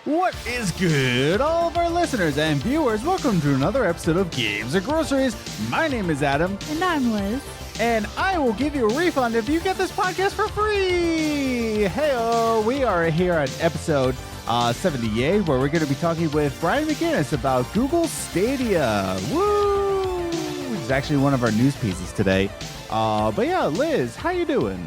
What is good, all of our listeners and viewers? Welcome to another episode of Games or Groceries. My name is Adam. And I'm Liz. And I will give you a refund if you get this podcast for free. Hey-oh, we are here at episode 78, where we're going to be talking with Brian McGuiness about Google Stadia. Woo! Which is actually one of our news pieces today. But yeah, Liz, how you doing?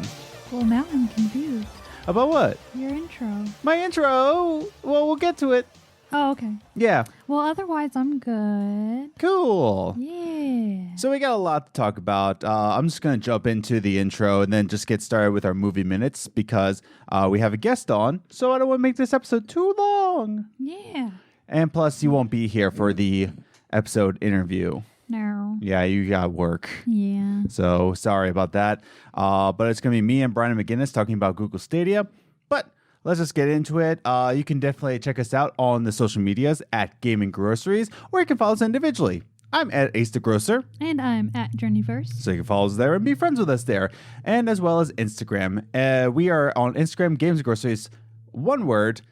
Well, now I'm confused. About what? Your intro. My intro? Well, we'll get to it. Oh, okay. Yeah. Well, otherwise, I'm good. Cool. Yeah. So we got a lot to talk about. I'm just going to jump into the intro and then just get started with our movie minutes because we have a guest on. So I don't want to make this episode too long. Yeah. And plus, you won't be here for the episode interview. No. Yeah, you got work. Yeah. So sorry about that. But it's going to be me and Brian McGuiness talking about Google Stadia. But let's just get into it. You can definitely check us out on the social medias at Gaming Groceries, or you can follow us individually. I'm at Ace the Grocer. And I'm at Journeyverse. So you can follow us there and be friends with us there. And as well as Instagram. We are on Instagram, Games and Groceries, one word.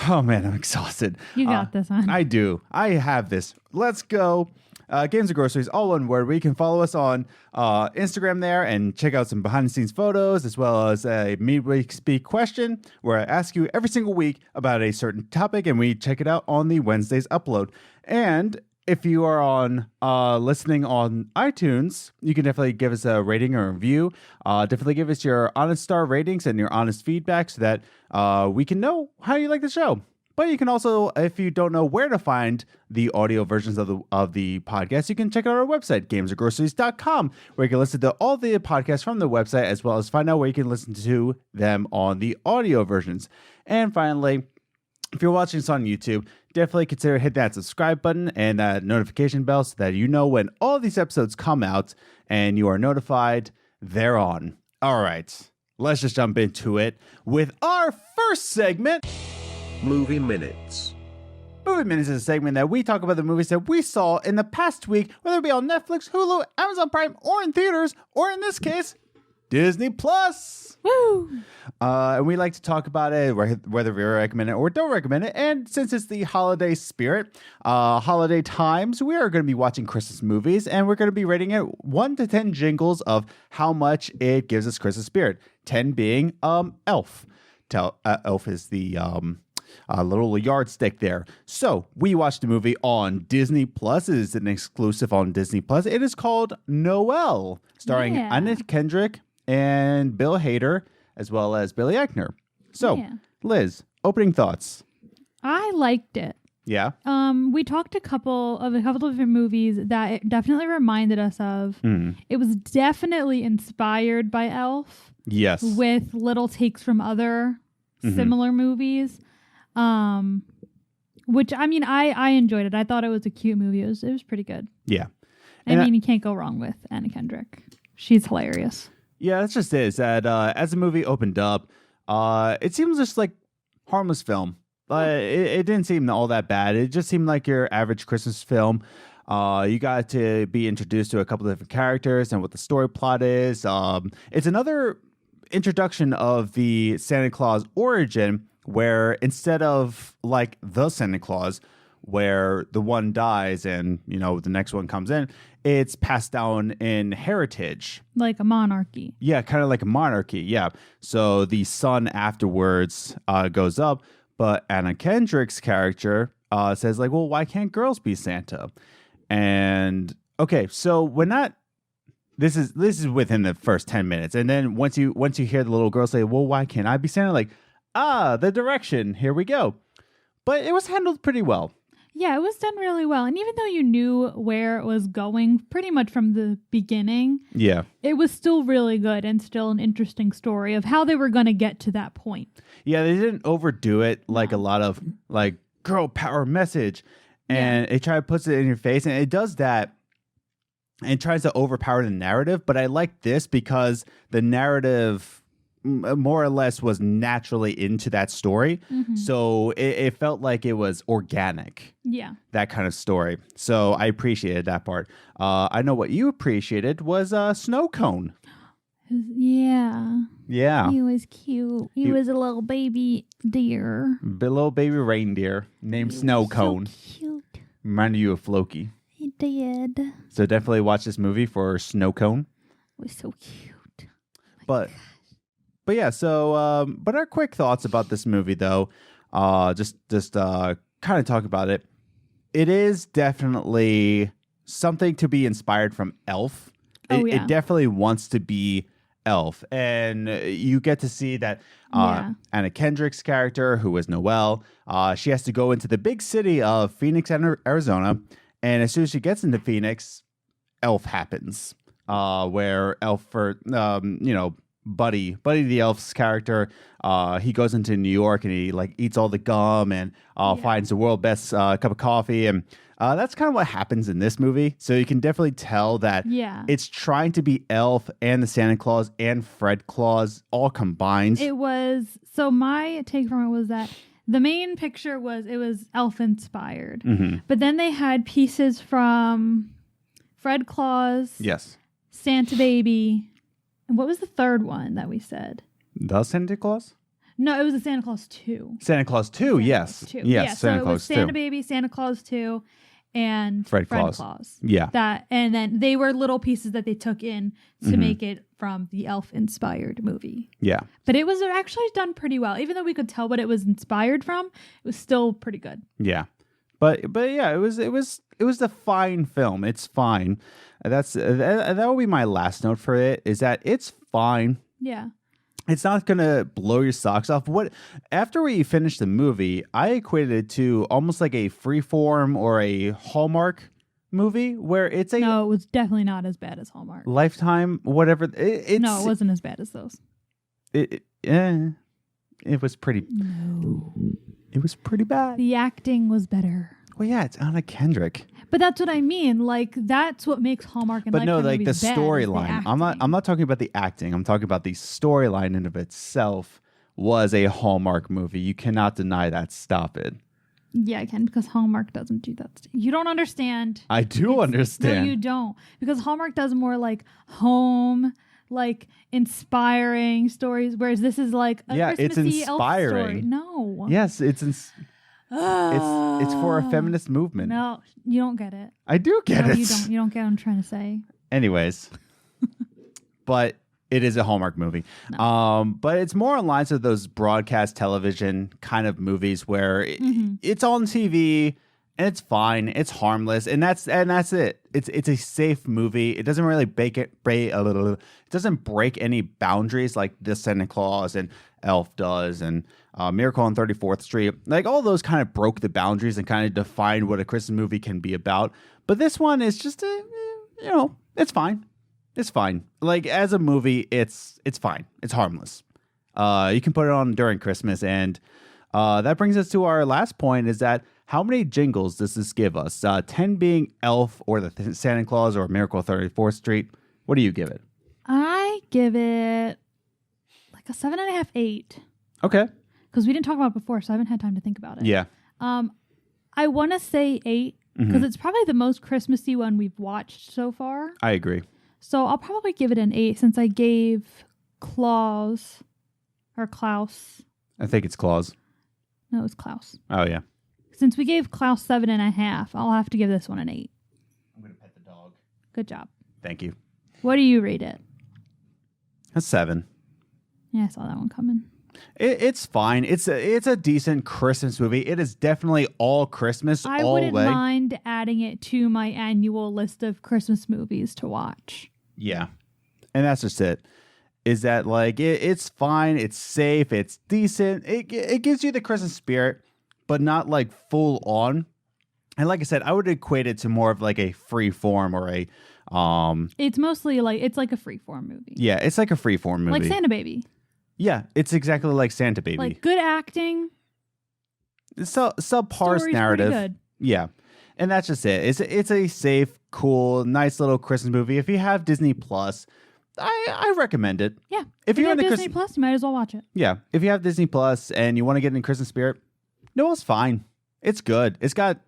Oh man, I'm exhausted. You got this, huh? I do. I have this. Let's go. Games and Groceries, all one word. Where you can follow us on Instagram there and check out some behind-the-scenes photos, as well as a midweek speak question, where I ask you every single week about a certain topic, and we check it out on the Wednesday's upload. And if you are on listening on iTunes, you can definitely give us a rating or review. Definitely give us your honest star ratings and your honest feedback so that we can know how you like the show. But you can also, if you don't know where to find the audio versions of the podcast, you can check out our website, gamesandgroceries.com, where you can listen to all the podcasts from the website, as well as find out where you can listen to them on the audio versions. And finally, if you're watching this on YouTube, definitely consider hitting that subscribe button and that notification bell so that you know when all these episodes come out and you are notified thereon. All right, let's just jump into it with our first segment. Movie Minutes. Movie Minutes is a segment that we talk about the movies that we saw in the past week, whether it be on Netflix, Hulu, Amazon Prime, or in theaters, or in this case, Disney Plus. Woo! And we like to talk about it, whether we recommend it or don't recommend it. And since it's the holiday spirit, holiday times, we are going to be watching Christmas movies, and we're going to be rating it 1 to 10 jingles of how much it gives us Christmas spirit. 10 being Elf. Elf is the little yardstick there. So we watched the movie on Disney Plus. It is an exclusive on Disney Plus. It is called Noelle, starring Anna Kendrick and Bill Hader, as well as Billy Eichner. So, Liz, opening thoughts. I liked it. Yeah. We talked a couple of different movies that it definitely reminded us of. It was definitely inspired by Elf. Yes. With little takes from other similar movies. Which I mean, I enjoyed it. I thought it was a cute movie. It was pretty good. Yeah. I mean, you can't go wrong with Anna Kendrick. She's hilarious. Yeah, that's just it. Is that as the movie opened up, it seems just like harmless film. It didn't seem all that bad. It just seemed like your average Christmas film. You got to be introduced to a couple of different characters and what the story plot is. It's another introduction of the Santa Claus origin, where instead of like the Santa Claus, where the one dies and, you know, the next one comes in, it's passed down in heritage. Like a monarchy. Yeah, kind of like a monarchy, yeah. So the son afterwards goes up, but Anna Kendrick's character says like, well, why can't girls be Santa? And, okay, so when that... This is within the first 10 minutes. And then once you hear the little girl say, well, why can't I be Santa? Like, the direction, here we go. But it was handled pretty well. Yeah, it was done really well. And even though you knew where it was going pretty much from the beginning, it was still really good and still an interesting story of how they were going to get to that point. Yeah, they didn't overdo it like a lot of like girl power message. And it tries to put it in your face. And it does that and tries to overpower the narrative. But I like this because the narrative more or less was naturally into that story. So it felt like it was organic. Yeah. That kind of story. So I appreciated that part. I know what you appreciated was Snow Cone. Yeah. Yeah. He was cute. He was a little baby deer. Little baby reindeer named Snow Cone. So cute. Reminded you of Floki. He did. So definitely watch this movie for Snow Cone. It was so cute. But yeah, so but our quick thoughts about this movie though, just kind of talk about it. It is definitely something to be inspired from Elf. It definitely wants to be Elf, and you get to see that Anna Kendrick's character, who is Noelle, she has to go into the big city of Phoenix, Arizona, and as soon as she gets into Phoenix, Elf happens. Where Elf, Buddy the Elf's character, he goes into New York and he like eats all the gum and finds the world's best cup of coffee, and that's kind of what happens in this movie. So you can definitely tell that it's trying to be Elf and the Santa Claus and Fred Claus all combined. It was, so my take from it was that the main picture was Elf inspired, but then they had pieces from Fred Claus, Santa Baby, and what was the third one that we said? The Santa Claus? No, it was the Santa Claus 2. Santa Claus 2, yes. Yes, yeah, so it was Santa Baby, Santa Claus 2, and Fred Claus. Yeah. And then they were little pieces that they took in to make it from the Elf-inspired movie. Yeah. But it was actually done pretty well. Even though we could tell what it was inspired from, it was still pretty good. Yeah. But yeah, it was a fine film. It's fine. That will be my last note for it, is that it's fine. Yeah. It's not going to blow your socks off. After we finished the movie, I equated it to almost like a Freeform or a Hallmark movie where it's No, it was definitely not as bad as Hallmark. Lifetime, whatever. No, it wasn't as bad as those. It was pretty... No. It was pretty bad. The acting was better. Well, yeah, it's Anna Kendrick. But that's what I mean. Like, that's what makes Hallmark and But no, Lifetime like the movies bad, storyline. I'm not talking about the acting. I'm talking about the storyline in and of itself was a Hallmark movie. You cannot deny that. Stop it. Yeah, I can, because Hallmark doesn't do that. You don't understand. I do understand. No, you don't. Because Hallmark does more like home, like inspiring stories, whereas this is like a it's Christmassy elf inspiring. story. No. Yes, it's for a feminist movement. No, you don't get it. I do get it. You don't get what I'm trying to say. Anyways, but it is a Hallmark movie. No. But it's more on lines of those broadcast television kind of movies where it's on TV and it's fine, it's harmless, and that's it. It's a safe movie. It doesn't really it doesn't break any boundaries like the Santa Claus and Elf does, and Miracle on 34th Street. Like, all those kind of broke the boundaries and kind of defined what a Christmas movie can be about. But this one is just it's fine. It's fine. Like, as a movie, it's fine. It's harmless. You can put it on during Christmas, and that brings us to our last point, is that how many jingles does this give us? 10 being Elf or the Santa Claus or Miracle on 34th Street. What do you give it? I give it like a 7.5, 8. Okay. Because we didn't talk about it before, so I haven't had time to think about it. Yeah. I want to say 8 because it's probably the most Christmassy one we've watched so far. I agree. So I'll probably give it an 8 since I gave Klaus. I think it's Claus. No, it was Klaus. Oh, yeah. Since we gave Klaus 7.5, I'll have to give this one an 8. I'm going to pet the dog. Good job. Thank you. What do you rate it? A 7. Yeah, I saw that one coming. It's fine. It's a decent Christmas movie. It is definitely all Christmas. I wouldn't mind adding it to my annual list of Christmas movies to watch. Yeah, and that's just it. Is that like it's fine. It's safe. It's decent. It gives you the Christmas spirit, but not like full on. And like I said, I would equate it to more of like a free form or a It's mostly like it's like a freeform movie. Yeah, it's like a freeform movie, like Santa Baby. Yeah, it's exactly like Santa Baby. Like good acting. Subpar narrative. Good. Yeah, and that's just it. It's a safe, cool, nice little Christmas movie. If you have Disney Plus, I recommend it. Yeah. If you're in the Disney Plus, you might as well watch it. Yeah. If you have Disney Plus and you want to get in Christmas spirit, Noelle's fine. It's good. It's got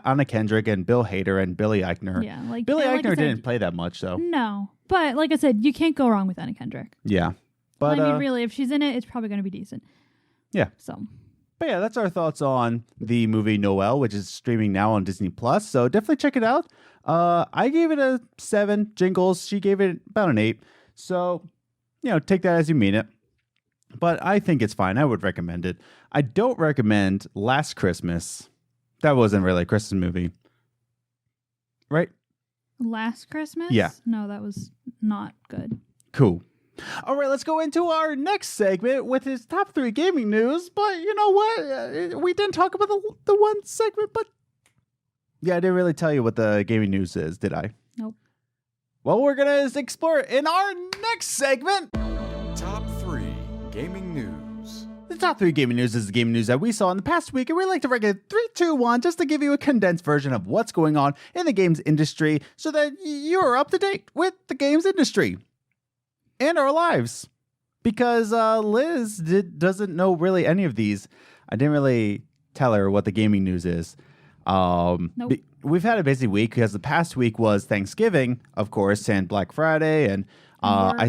Anna Kendrick and Bill Hader and Billy Eichner. Yeah, like Billy like Eichner didn't play that much, though. No, but like I said, you can't go wrong with Anna Kendrick. Yeah, but I mean, really, if she's in it, it's probably going to be decent. Yeah. So. But yeah, that's our thoughts on the movie Noelle, which is streaming now on Disney Plus. So definitely check it out. I gave it a 7. Jingles, she gave it about an 8. So, take that as you mean it. But I think it's fine. I would recommend it. I don't recommend Last Christmas. That wasn't really a Christmas movie. Right? Last Christmas? Yeah. No, that was not good. Cool. All right, let's go into our next segment with his top 3 gaming news. But you know what? We didn't talk about the one segment, but yeah, I didn't really tell you what the gaming news is, did I? Nope. Well, we're going to explore it in our next segment. Top 3 gaming news. The top 3 gaming news is the gaming news that we saw in the past week, and we like to rank it 3, 2, 1 just to give you a condensed version of what's going on in the games industry so that you're up to date with the games industry. And our lives, because Liz doesn't know really any of these. I didn't really tell her what the gaming news is. Nope. We've had a busy week because the past week was Thanksgiving, of course, and Black Friday, and I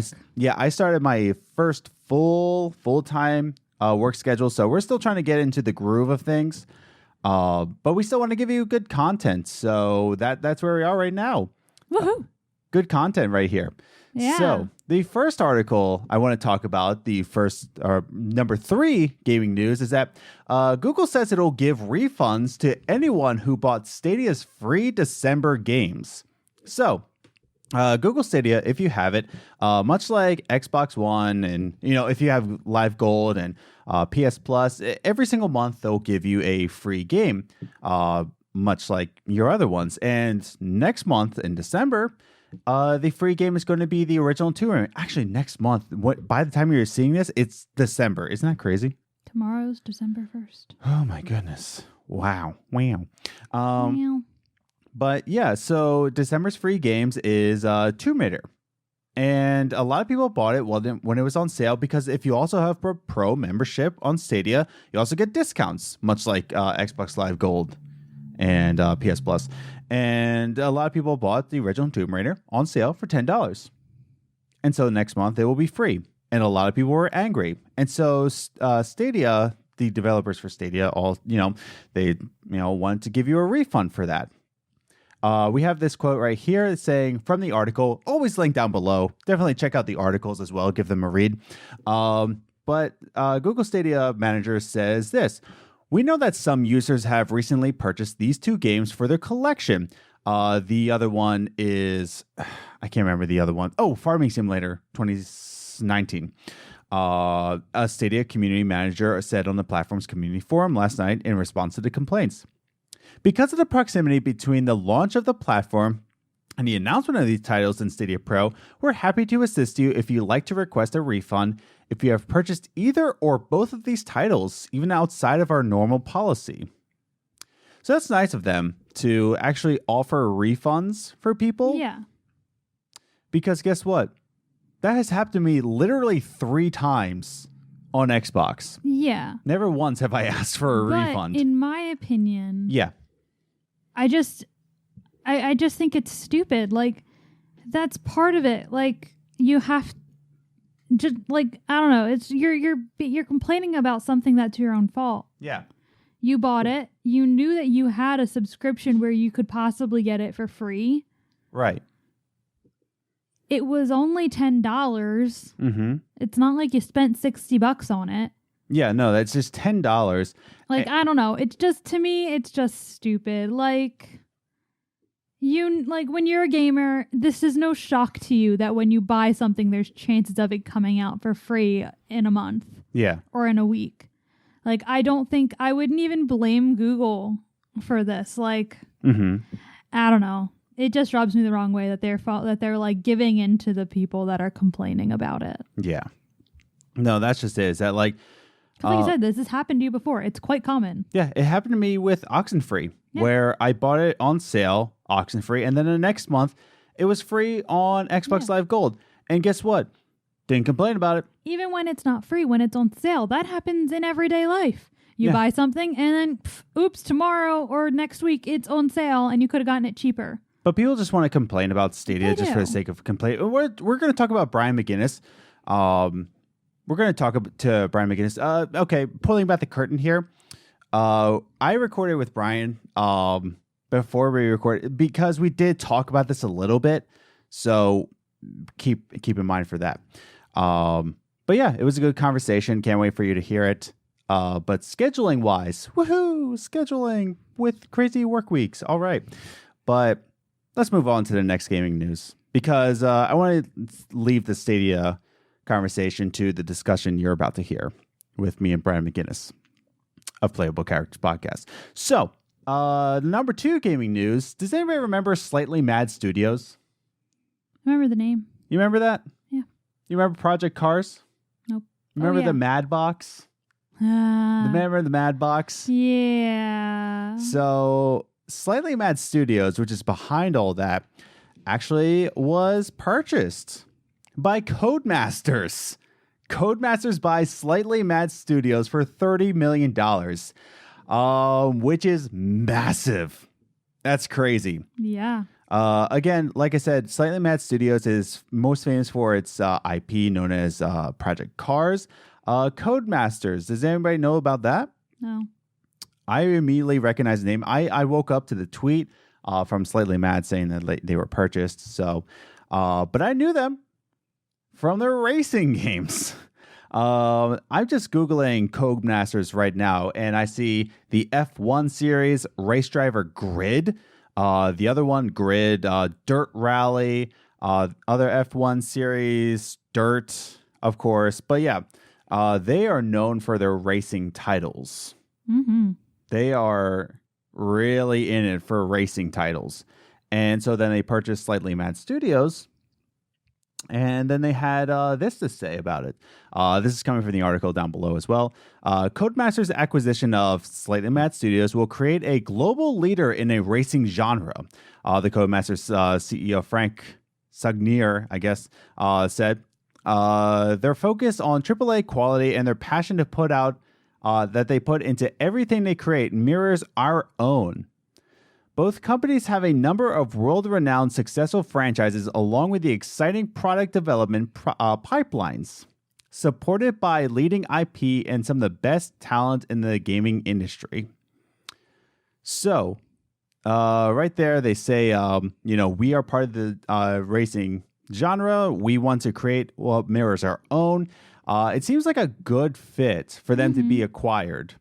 started my first full-time work schedule, so we're still trying to get into the groove of things. But we still want to give you good content, so that's where we are right now. Woohoo! Good content right here. Yeah. So the first article I want to talk about, the first or number 3 gaming news, is that Google says it'll give refunds to anyone who bought Stadia's free December games. So Google Stadia, if you have it, much like Xbox One and, if you have Live Gold and PS Plus, every single month they'll give you a free game, much like your other ones. And next month in December, the free game is going to be the original Tomb Raider. Actually, next month, by the time you're seeing this, it's December. Isn't that crazy? Tomorrow's December 1st. Oh, my goodness. Wow. Wow. But yeah, so December's free games is Tomb Raider. And a lot of people bought it when it was on sale because if you also have a Pro membership on Stadia, you also get discounts, much like Xbox Live Gold and PS Plus. And a lot of people bought the original Tomb Raider on sale for $10. And so next month it will be free. And a lot of people were angry. And so Stadia, the developers for Stadia, they wanted to give you a refund for that. We have this quote right here saying from the article, always linked down below. Definitely check out the articles as well. Give them a read. But Google Stadia manager says this. We know that some users have recently purchased these 2 games for their collection. The other one is, I can't remember the other one. Oh, Farming Simulator 2019. A Stadia community manager said on the platform's community forum last night in response to the complaints. Because of the proximity between the launch of the platform and the announcement of these titles in Stadia Pro, we're happy to assist you if you'd like to request a refund if you have purchased either or both of these titles, even outside of our normal policy. So that's nice of them to actually offer refunds for people. Yeah. Because guess what? That has happened to me literally 3 times on Xbox. Yeah. Never once have I asked for a refund. In my opinion, yeah. I just think it's stupid. Like, that's part of it. Like, you have just like, I don't know. It's you're complaining about something that's your own fault. Yeah. You bought it. You knew that you had a subscription where you could possibly get it for free. Right. It was only $10. Mm-hmm. It's not like you spent $60 on it. Yeah, no, that's just $10. Like, I don't know. It's just, to me, it's just stupid. Like, when you're a gamer, this is no shock to you that when you buy something, there's chances of it coming out for free in a month. Yeah. Or in a week. Like, I wouldn't even blame Google for this. Like, I don't know. It just rubs me the wrong way that they're like giving in to the people that are complaining about it. Yeah. No, that's just it. Is that like I said, this has happened to you before. It's quite common. Yeah, it happened to me with Oxenfree, where I bought it on sale, Oxenfree, and then the next month it was free on Xbox Live Gold. And guess what? Didn't complain about it. Even when it's not free, when it's on sale, that happens in everyday life. You buy something and then, oops, tomorrow or next week it's on sale and you could have gotten it cheaper. But people just want to complain about Stadia just for the sake of complaint. We're going to talk about Brian McGuiness. We're going to talk to Brian McGuiness. Okay, pulling back the curtain here. I recorded with Brian before we recorded because we did talk about this a little bit. So keep in mind for that. But yeah, it was a good conversation. Can't wait for you to hear it. But scheduling wise, woohoo, scheduling with crazy work weeks. All right. But let's move on to the next gaming news because I want to leave the Stadia conversation to the discussion you're about to hear with me and Brian McGuiness of Playable Characters Podcast. So, number 2 gaming news. Does anybody remember Slightly Mad Studios? Remember the name? You remember that? Yeah. You remember Project Cars? Nope. Remember the Mad Box? Remember the Mad Box? Yeah. So, Slightly Mad Studios, which is behind all that, actually was purchased by Codemasters. Codemasters buys Slightly Mad Studios for $30 million, which is massive. That's crazy. Yeah. Again, like I said, Slightly Mad Studios is most famous for its IP known as Project Cars. Codemasters, does anybody know about that? No. I immediately recognized the name. I woke up to the tweet from Slightly Mad saying that they were purchased. So, but I knew them from their racing games. I'm just Googling Codemasters right now, and I see the F1 series, Race Driver Grid, the other one, Grid, Dirt Rally, other F1 series, Dirt, of course. But yeah, they are known for their racing titles. Mm-hmm. They are really in it for racing titles. And so then they purchased Slightly Mad Studios. And then they had this to say about it. This is coming from the article down below as well. Codemasters' acquisition of Slightly Mad Studios will create a global leader in a racing genre. The Codemasters CEO, Frank Sagnier, I guess, said their focus on AAA quality and their passion to put out that they put into everything they create mirrors our own. Both companies have a number of world-renowned successful franchises along with the exciting product development pipelines, supported by leading IP and some of the best talent in the gaming industry. So, right there, they say, we are part of the racing genre. We want to create what mirrors our own. It seems like a good fit for them to be acquired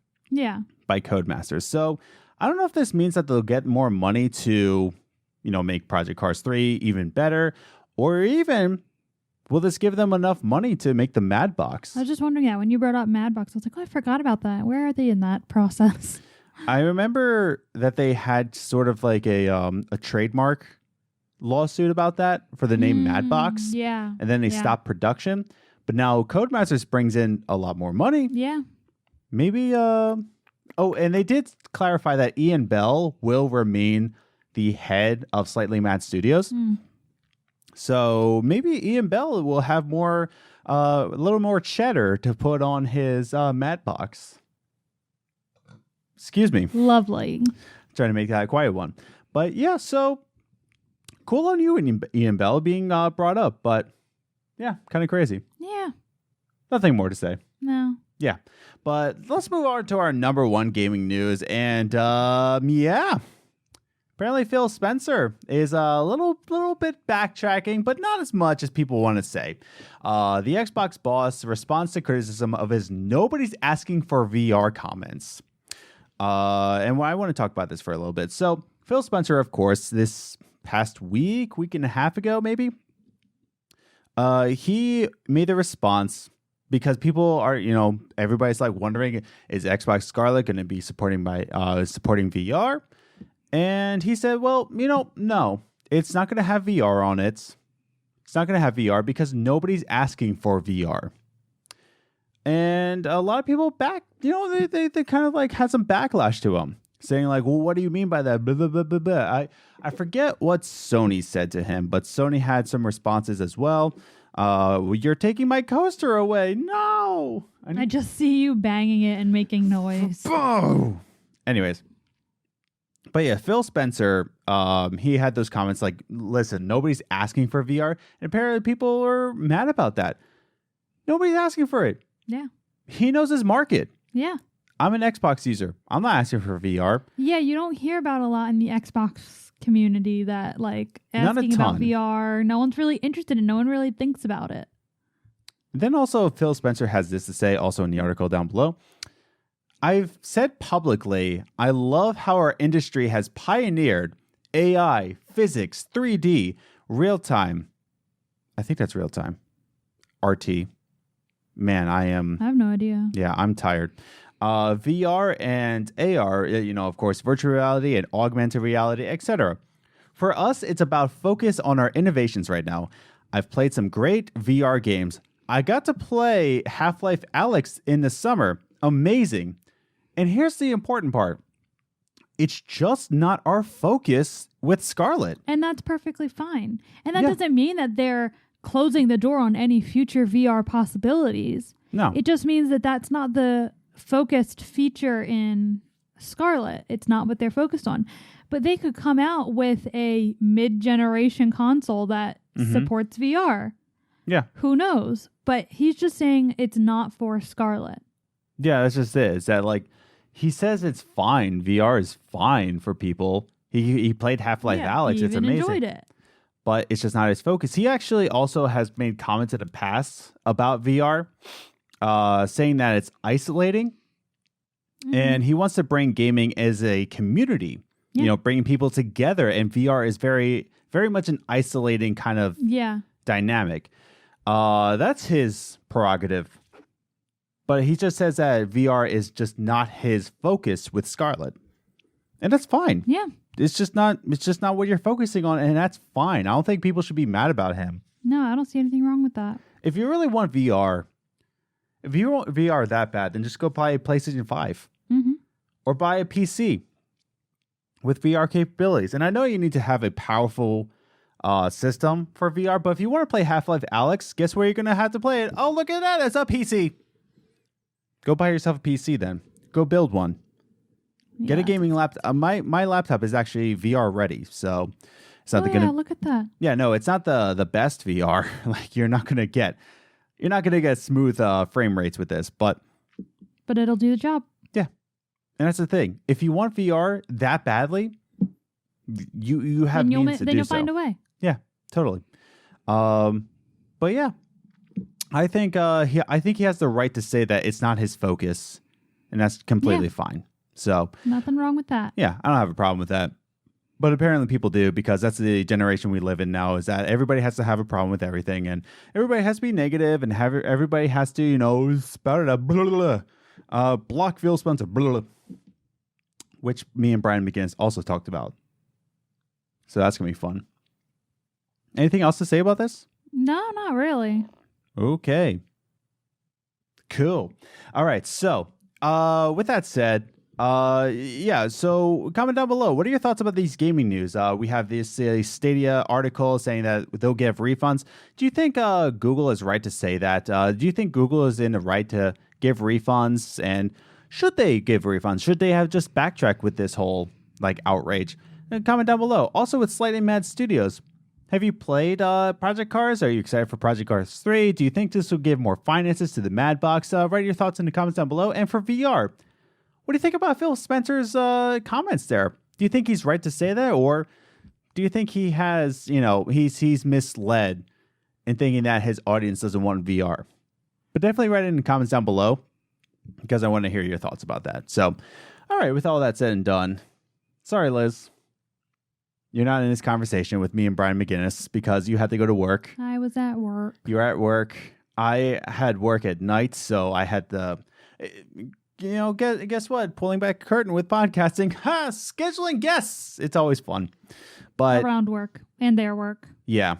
by Codemasters. So, I don't know if this means that they'll get more money to, make Project Cars 3 even better, or even will this give them enough money to make the Mad Box? I was just wondering that when you brought up Mad Box, I was like, I forgot about that. Where are they in that process? I remember that they had sort of like a trademark lawsuit about that for the name Mad Box. Yeah. And then they stopped production. But now Codemasters brings in a lot more money. Yeah. Maybe... Oh, and they did clarify that Ian Bell will remain the head of Slightly Mad Studios. So maybe Ian Bell will have a little more cheddar to put on his Mad Box. Excuse me. Lovely. Trying to make that a quiet one. But yeah, so cool on you, Ian Bell, being brought up. But yeah, kind of crazy. Yeah. Nothing more to say. No. Yeah, but let's move on to our number 1 gaming news. And apparently Phil Spencer is a little bit backtracking, but not as much as people want to say. The Xbox boss responds to criticism of his "nobody's asking for VR" comments. And I want to talk about this for a little bit. So Phil Spencer, of course, this past week and a half ago, maybe, he made a response. Because people are, everybody's like wondering, is Xbox Scarlet going to be supporting VR? And he said, well, no, it's not going to have VR on it. It's not going to have VR because nobody's asking for VR. And a lot of people they kind of like had some backlash to him, saying like, well, what do you mean by that? Blah, blah, blah, blah, blah. I forget what Sony said to him, but Sony had some responses as well. You're taking my coaster away. No. I just see you banging it and making noise. Boom. Anyways. But yeah, Phil Spencer, he had those comments like, listen, nobody's asking for VR. And apparently people are mad about that. Nobody's asking for it. Yeah. He knows his market. Yeah. I'm an Xbox user. I'm not asking for VR. Yeah, you don't hear about a lot in the Xbox community that like asking about VR. No one's really interested in. No one really thinks about it. Then also Phil Spencer has this to say also in the article down below. I've said publicly, I love how our industry has pioneered AI, physics, 3D, real time. I think that's real time. RT. Man, I have no idea. Yeah, I'm tired. VR and AR, of course, virtual reality and augmented reality, etc. For us, it's about focus on our innovations right now. I've played some great VR games. I got to play Half-Life Alyx in the summer. Amazing. And here's the important part. It's just not our focus with Scarlett. And that's perfectly fine. And that doesn't mean that they're closing the door on any future VR possibilities. No. It just means that that's not the focused feature in Scarlett. It's not what they're focused on. But they could come out with a mid-generation console that supports VR. Yeah. Who knows? But he's just saying it's not for Scarlett. Yeah, that's just it. Is that like he says it's fine. VR is fine for people. He played Half-Life Alyx. It's amazing. Enjoyed it. But it's just not his focus. He actually also has made comments in the past about VR, saying that it's isolating. And he wants to bring gaming as a community, bringing people together. And VR is very, very much an isolating kind of dynamic. That's his prerogative. But he just says that VR is just not his focus with Scarlett. And that's fine. Yeah. It's just not what you're focusing on, and that's fine. I don't think people should be mad about him. No, I don't see anything wrong with that. If you really want VR, if you want VR that bad, then just go buy a PlayStation 5. Or buy a PC with VR capabilities. And I know you need to have a powerful system for VR, but if you want to play Half-Life Alyx, guess where you're going to have to play it? Oh, look at that. It's a PC. Go buy yourself a PC then. Go build one. Get a gaming laptop. My laptop is actually VR ready, so it's not look at that. Yeah, no, it's not the best VR. Like you're not gonna get smooth frame rates with this, but it'll do the job. Yeah, and that's the thing. If you want VR that badly, you have means to do so. Then you'll find a way. Yeah, totally. But yeah, I think he has the right to say that it's not his focus, and that's completely fine. So nothing wrong with that. Yeah, I don't have a problem with that. But apparently people do, because that's the generation we live in now, is that everybody has to have a problem with everything, and everybody has to be negative, and everybody has to, spout it up, blah, blah, blah. Block Phil Spencer, blah, blah, which me and Brian McGuiness also talked about. So that's going to be fun. Anything else to say about this? No, not really. Okay. Cool. All right. So with that said, so comment down below. What are your thoughts about these gaming news? We have this Stadia article saying that they'll give refunds. Do you think Google is right to say that? Do you think Google is in the right to give refunds? And should they give refunds? Should they have just backtracked with this whole outrage? And comment down below. Also with Slightly Mad Studios, have you played Project Cars? Are you excited for Project Cars 3? Do you think this will give more finances to the Mad Box? Write your thoughts in the comments down below. And for VR, what do you think about Phil Spencer's comments there? Do you think he's right to say that? Or do you think he has, he's misled in thinking that his audience doesn't want VR? But definitely write it in the comments down below, because I want to hear your thoughts about that. So, all right, with all that said and done, sorry, Liz. You're not in this conversation with me and Brian McGuiness because you had to go to work. I was at work. You were at work. I had work at night, so I had to, guess what? Pulling back a curtain with podcasting. Scheduling guests. It's always fun. But around work and their work. Yeah.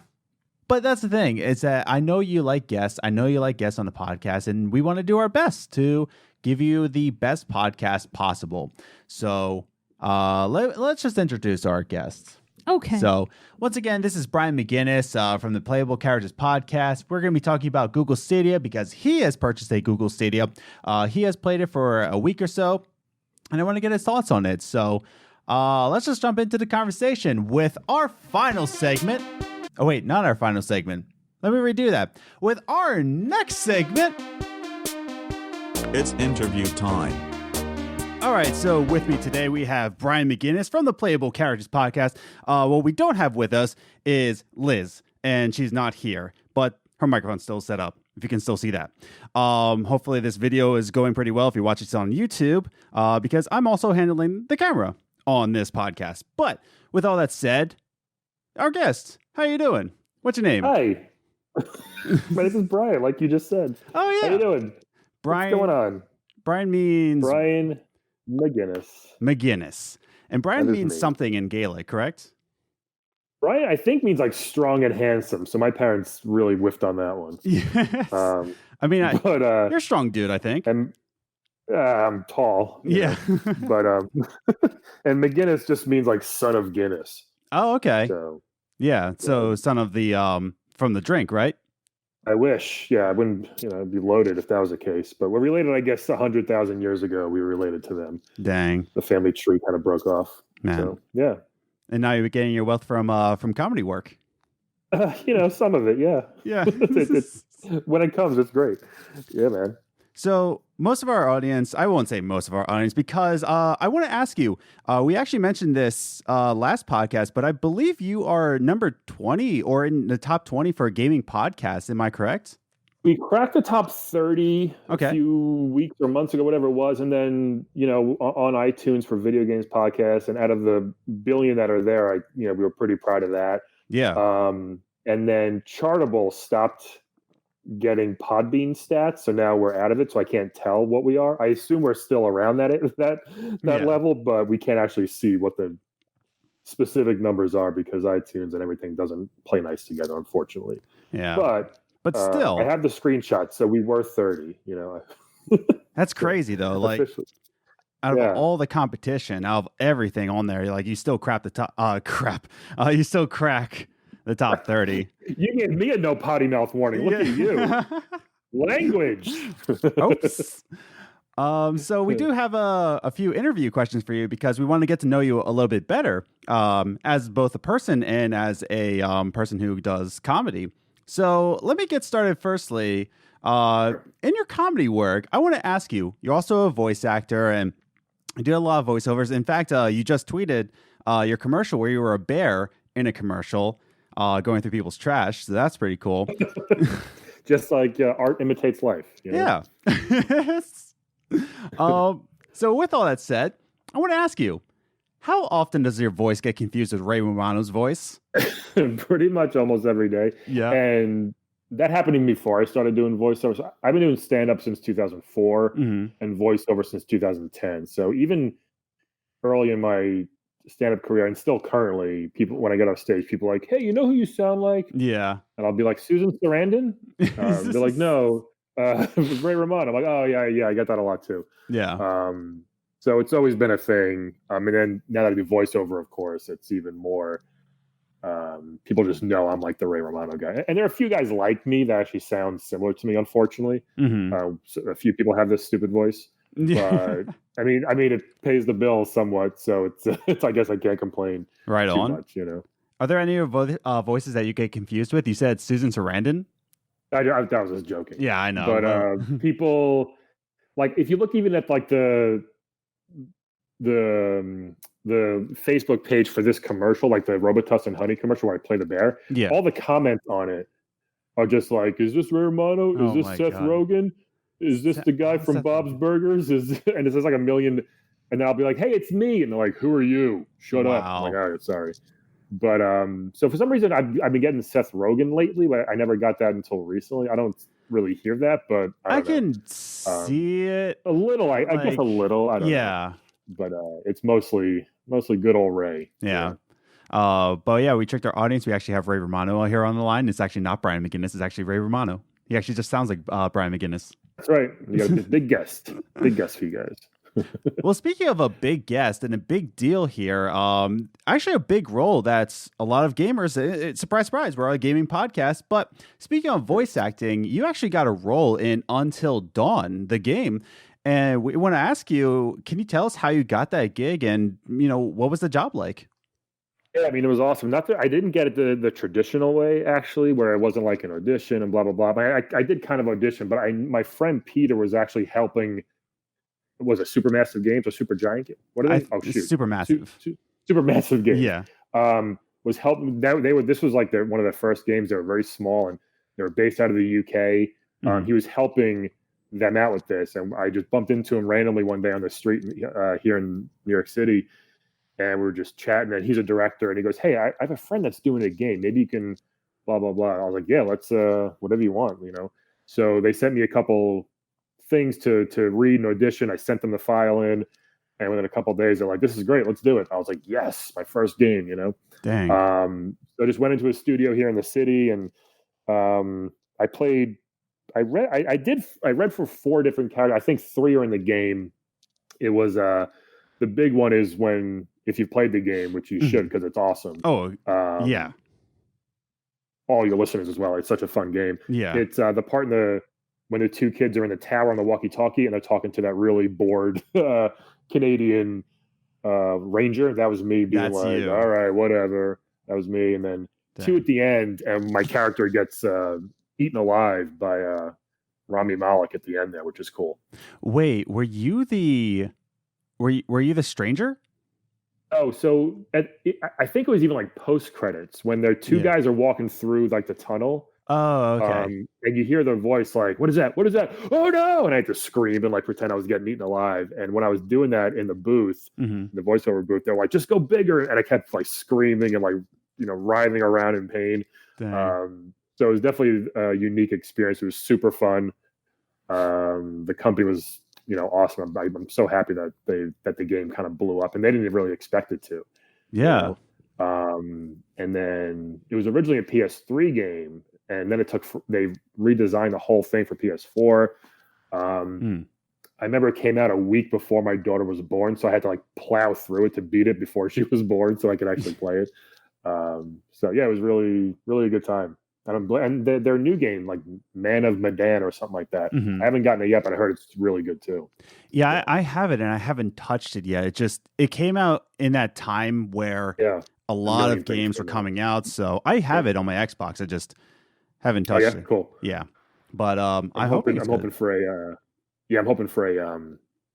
But that's the thing. Is that I know you like guests. I know you like guests on the podcast, and we want to do our best to give you the best podcast possible. So let's just introduce our guests. Okay. So once again, this is Brian McGuiness from the Playable Characters Podcast. We're going to be talking about Google Stadia because he has purchased a Google Stadia. He has played it for a week or so, and I want to get his thoughts on it. So let's just jump into the conversation with our final segment. Oh, wait, not our final segment. Let me redo that. With our next segment. It's interview time. All right, so with me today, we have Brian McGuiness from the Playable Characters Podcast. What we don't have with us is Liz, and she's not here, but her microphone's still set up, if you can still see that. Hopefully this video is going pretty well if you watch it on YouTube, because I'm also handling the camera on this podcast. But with all that said, our guest, how you doing? What's your name? Hi. My name is Brian, like you just said. Oh, yeah. How you doing? Brian. What's going on? Brian means... Brian McGuiness. And Brian means something in Gaelic, correct? Brian, I think, means like strong and handsome. So my parents really whiffed on that one. Yes. I mean, you're a strong dude, I think. And I'm tall. Yeah. But and McGuiness just means like son of Guinness. Oh, okay. So yeah. So son of the from the drink, right? I wish. Yeah, I wouldn't, be loaded if that was the case. But we're related, I guess, 100,000 years ago. We were related to them. Dang. The family tree kind of broke off. Man. So, yeah. And now you're getting your wealth from comedy work. Some of it, yeah. Yeah. When it comes, it's great. Yeah, man. So most of our audience, I won't say most of our audience, because I want to ask you, we actually mentioned this last podcast, but I believe you are number 20 or in the top 20 for a gaming podcast. Am I correct? We cracked the top 30 a few weeks or months ago, whatever it was. And then, on iTunes for video games podcasts, and out of the billion that are there, we were pretty proud of that. Yeah. And then Chartable stopped getting Podbean stats, so now we're out of it, so I can't tell what we are. I assume we're still around that level, but we can't actually see what the specific numbers are because iTunes and everything doesn't play nice together, unfortunately. Yeah, but still, I have the screenshot, so we were 30. That's crazy though. Like out of all the competition, out of everything on there, like you still crap the top. You still crack the top 30. You gave me a no potty mouth warning. Look at you. Language. Oops. So we do have a few interview questions for you because we want to get to know you a little bit better as both a person and as a person who does comedy. So let me get started firstly. In your comedy work, I want to ask you, you're also a voice actor and you do a lot of voiceovers. In fact, you just tweeted your commercial where you were a bear in a commercial. Going through people's trash, so that's pretty cool. Just like art imitates life. Yeah. So with all that said, I want to ask you, how often does your voice get confused with Ray Romano's voice? Pretty much almost every day. Yeah. And that happened to me before I started doing voiceovers. I've been doing stand-up since 2004 and voiceover since 2010. So even early in my stand-up career and still currently, people, when I get off stage, people are like, hey, you know who you sound like? Yeah. And I'll be like, Susan Sarandon? They're like, no, Ray Romano. I'm like, oh yeah, I get that a lot too. Yeah. So it's always been a thing. And then now that I do voiceover, of course, it's even more, people just know I'm like the Ray Romano guy. And there are a few guys like me that actually sound similar to me, unfortunately. So a few people have this stupid voice. But I mean, it pays the bill somewhat, so it's. I guess I can't complain. Right too on. Much, Are there any voices that you get confused with? You said Susan Sarandon. I was just joking. Yeah, I know. But people, like, if you look even at like the Facebook page for this commercial, like the Robitussin and Honey commercial where I play the bear, all the comments on it are just like, "Is this Ray Romano? Is this Seth Rogen? Is this the guy from Bob's Burgers?" And it says like a million, and then I'll be like, "Hey, it's me," and they're like, "Who are you? Shut up!" I'm like, "All right, sorry." But so for some reason, I've been getting Seth Rogen lately, but I never got that until recently. I don't really hear that, but I can see it a little. I guess a little. I don't know. But it's mostly good old Ray. Yeah. But yeah, we tricked our audience. We actually have Ray Romano here on the line. It's actually not Brian McGuiness. It's actually Ray Romano. He actually just sounds like Brian McGuiness. That's right. You got a big guest for you guys. Well, speaking of a big guest and a big deal here, actually a big role that's a lot of gamers, surprise, surprise, we're a gaming podcast. But speaking of voice acting, you actually got a role in Until Dawn, the game. And we want to ask you, can you tell us how you got that gig and, what was the job like? Yeah, I mean, it was awesome. I didn't get it the traditional way, actually, where it wasn't like an audition and blah, blah, blah. But I did kind of audition, but my friend Peter was actually helping. It was a Supermassive Games or Super Giant game. What are they? Supermassive. Supermassive Games. Yeah. Was helping. This was like one of the first games. They were very small and they were based out of the UK. Mm-hmm. He was helping them out with this, and I just bumped into him randomly one day on the street here in New York City, and we were just chatting. And he's a director, and he goes, "Hey, I have a friend that's doing a game. Maybe you can blah blah blah." I was like, "Yeah, let's whatever you want, So they sent me a couple things to read and audition. I sent them the file in, and within a couple of days, they're like, "This is great. Let's do it." I was like, "Yes, my first game." Dang. So I just went into a studio here in the city, and I played. I read for 4 different characters. I think 3 are in the game. It was the big one is if you've played the game, which you should because it's awesome. Oh, yeah. All your listeners as well. It's such a fun game. Yeah. It's the part when the 2 kids are in the tower on the walkie-talkie and they're talking to that really bored Canadian ranger. That was me being you. All right, whatever. That was me. And then 2 at the end, and my character gets eaten alive by Rami Malek at the end there, which is cool. Wait, were you the stranger? Oh, so I think it was even like post credits when their 2 guys are walking through like the tunnel. Oh, okay. And you hear their voice like, "What is that? What is that? Oh no!" And I had to scream and like pretend I was getting eaten alive. And when I was doing that in the booth, the voiceover booth, they're like, "Just go bigger!" And I kept like screaming and like writhing around in pain. So it was definitely a unique experience. It was super fun. The company was, awesome. I'm so happy that the game kind of blew up, and they didn't really expect it to. Yeah. And then it was originally a PS3 game, and then they redesigned the whole thing for PS4. I remember it came out a week before my daughter was born, so I had to like plow through it to beat it before she was born, so I could actually play it. So yeah, it was really, really a good time. And their new game, like Man of Medan or something like that. I haven't gotten it yet, but I heard it's really good too. Yeah, I have it, and I haven't touched it yet. It came out in that time where a lot of games were coming out, so I have it on my Xbox. I just haven't touched it. Cool. Yeah, but I'm hoping for a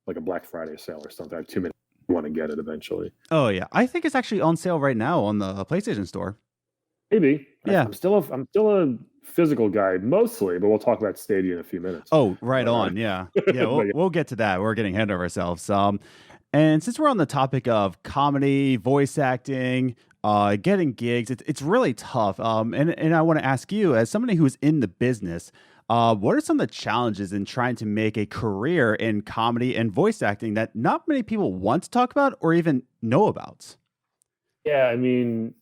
like a Black Friday sale or something. I have 2 minutes. I want to get it eventually. Oh yeah, I think it's actually on sale right now on the PlayStation Store. Maybe. Yeah. I'm still a physical guy mostly, but we'll talk about Stadia in a few minutes. Oh, right on. Yeah. Yeah, we'll get to that. We're getting ahead of ourselves. And since we're on the topic of comedy, voice acting, getting gigs, it's really tough. And I want to ask you, as somebody who's in the business, what are some of the challenges in trying to make a career in comedy and voice acting that not many people want to talk about or even know about? Yeah, I mean,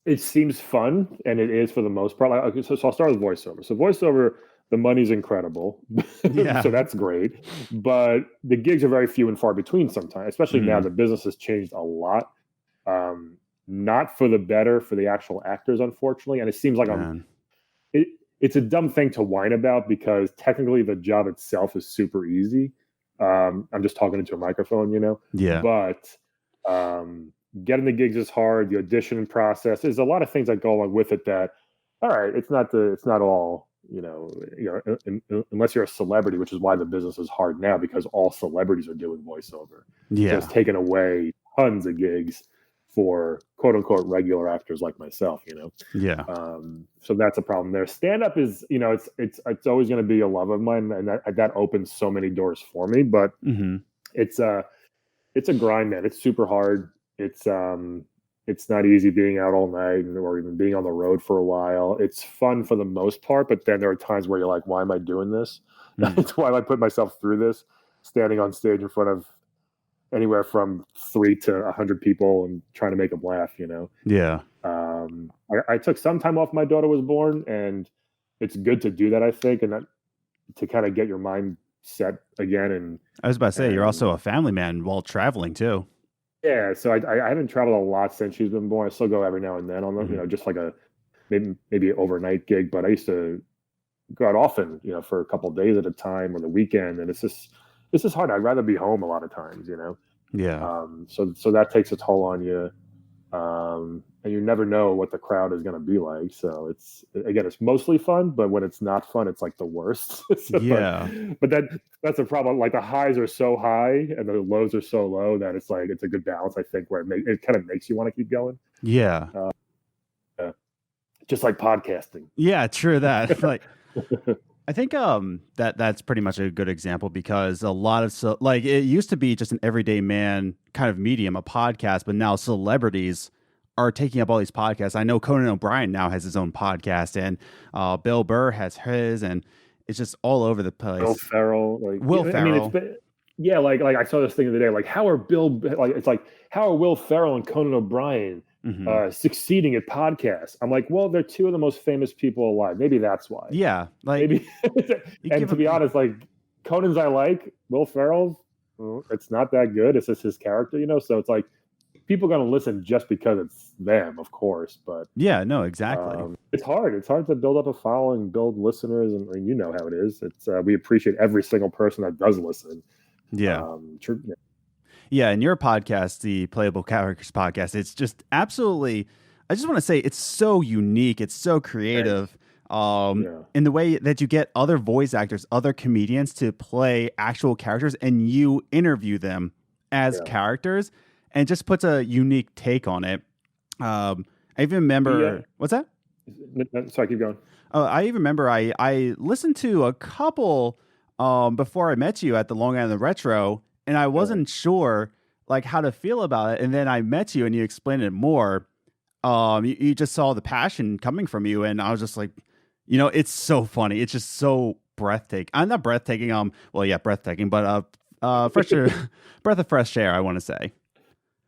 it seems fun, and it is for the most part. So I'll start with voiceover. So voiceover, the money's incredible, so that's great. But the gigs are very few and far between sometimes, especially now. The business has changed a lot, not for the better for the actual actors, unfortunately. And it seems like it's a dumb thing to whine about because technically the job itself is super easy. I'm just talking into a microphone, Yeah. But getting the gigs is hard. The audition process, there's a lot of things that go along with it. That, all right, it's not all unless you're a celebrity, which is why the business is hard now because all celebrities are doing voiceover. Yeah, so it's taken away tons of gigs for quote unquote regular actors like myself. Yeah. So that's a problem there. Stand up is, it's always going to be a love of mine, and that opens so many doors for me. But it's a grind, man. It's super hard. It's not easy being out all night or even being on the road for a while. It's fun for the most part, but then there are times where you're like, why am I doing this? That's why I put myself through this, standing on stage in front of anywhere from 3 to 100 people and trying to make them laugh, Yeah. I took some time off. My daughter was born, and it's good to do that, I think, and that, to kind of get your mind set again. And I was about to say, you're also a family man while traveling too. Yeah, so I haven't traveled a lot since she's been born. I still go every now and then on the, just like a maybe an overnight gig. But I used to go out often, for a couple of days at a time or the weekend, and it's just hard. I'd rather be home a lot of times, Yeah. So that takes a toll on you, and you never know what the crowd is going to be like. So it's mostly fun, but when it's not fun, it's like the worst. Yeah. But that's a problem. Like the highs are so high and the lows are so low that it's like it's a good balance, I think, where it kind of makes you want to keep going. Yeah. Just like podcasting. Yeah, true that. Like, I think that's pretty much a good example, because a lot of it used to be just an everyday man kind of medium, a podcast, but now celebrities are taking up all these podcasts. I know Conan O'Brien now has his own podcast, and Bill Burr has his, and it's just all over the place. Will Ferrell, Ferrell. Like I saw this thing the other day. Like how are Will Ferrell and Conan O'Brien succeeding at podcasts? I'm like, well, they're two of the most famous people alive. Maybe that's why. Yeah, maybe. And to be honest, like Conan's I like. Will Ferrell's, it's not that good. It's just his character, So it's like people are going to listen just because it's them, of course. But yeah, no, exactly. It's hard. It's hard to build up a following, build listeners, and you know how it is. It's we appreciate every single person that does listen. Yeah. Yeah, and your podcast, the Playable Characters Podcast, it's just absolutely, I just want to say it's so unique. It's so creative in the way that you get other voice actors, other comedians to play actual characters, and you interview them as characters, and just puts a unique take on it. I even remember, what's that? Sorry, keep going. I even remember I listened to a couple before I met you at the Long Island Retro, and I wasn't sure like how to feel about it. And then I met you and you explained it more. You just saw the passion coming from you, and I was just like, it's so funny. It's just so breathtaking. I'm not breathtaking. Breathtaking, but breath of fresh air, I want to say.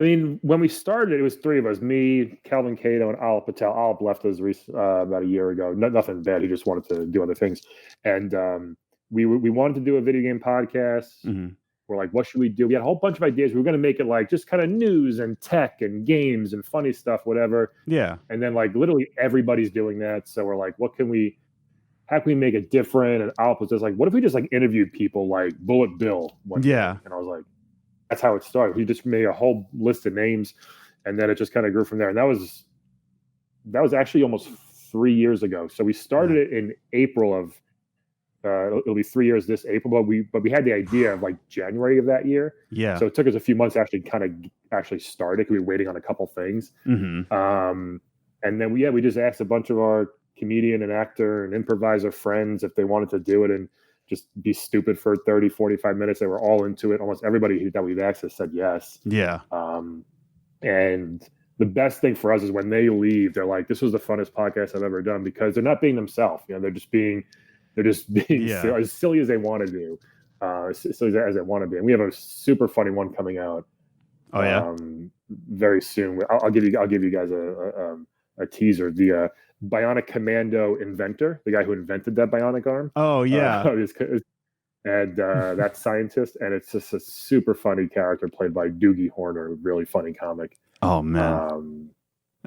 I mean, when we started, it was three of us: me, Calvin Cato, and Alip Patel. Alip left us about a year ago. Nothing bad. He just wanted to do other things, and we wanted to do a video game podcast. Mm-hmm. We're like, what should we do? We had a whole bunch of ideas. We were going to make it like just kind of news and tech and games and funny stuff, whatever. Yeah. And then like literally everybody's doing that. So we're like, how can we make it different? And Alip was just like, what if we just like interviewed people like Bullet Bill one day? And I was like, that's how it started. We just made a whole list of names, and then it just kind of grew from there. And that was actually almost 3 years ago. So we started it in April of it'll be 3 years this April, but we had the idea of like January of that year. Yeah. So it took us a few months to actually start it, because we were waiting on a couple things. Mm-hmm. And then we just asked a bunch of our comedian and actor and improviser friends if they wanted to do it and just be stupid for 30, 45 minutes. They were all into it. Almost everybody that we've asked has said yes. Yeah. And the best thing for us is when they leave, they're like, this was the funnest podcast I've ever done, because they're not being themselves. They're just being as silly as they want to do, silly as they want to be. And we have a super funny one coming out. Oh yeah. Very soon. I'll give you guys a teaser. The Bionic Commando inventor, the guy who invented that bionic arm. Oh yeah. And that scientist, and it's just a super funny character played by Doogie Horner, really funny comic. Oh man.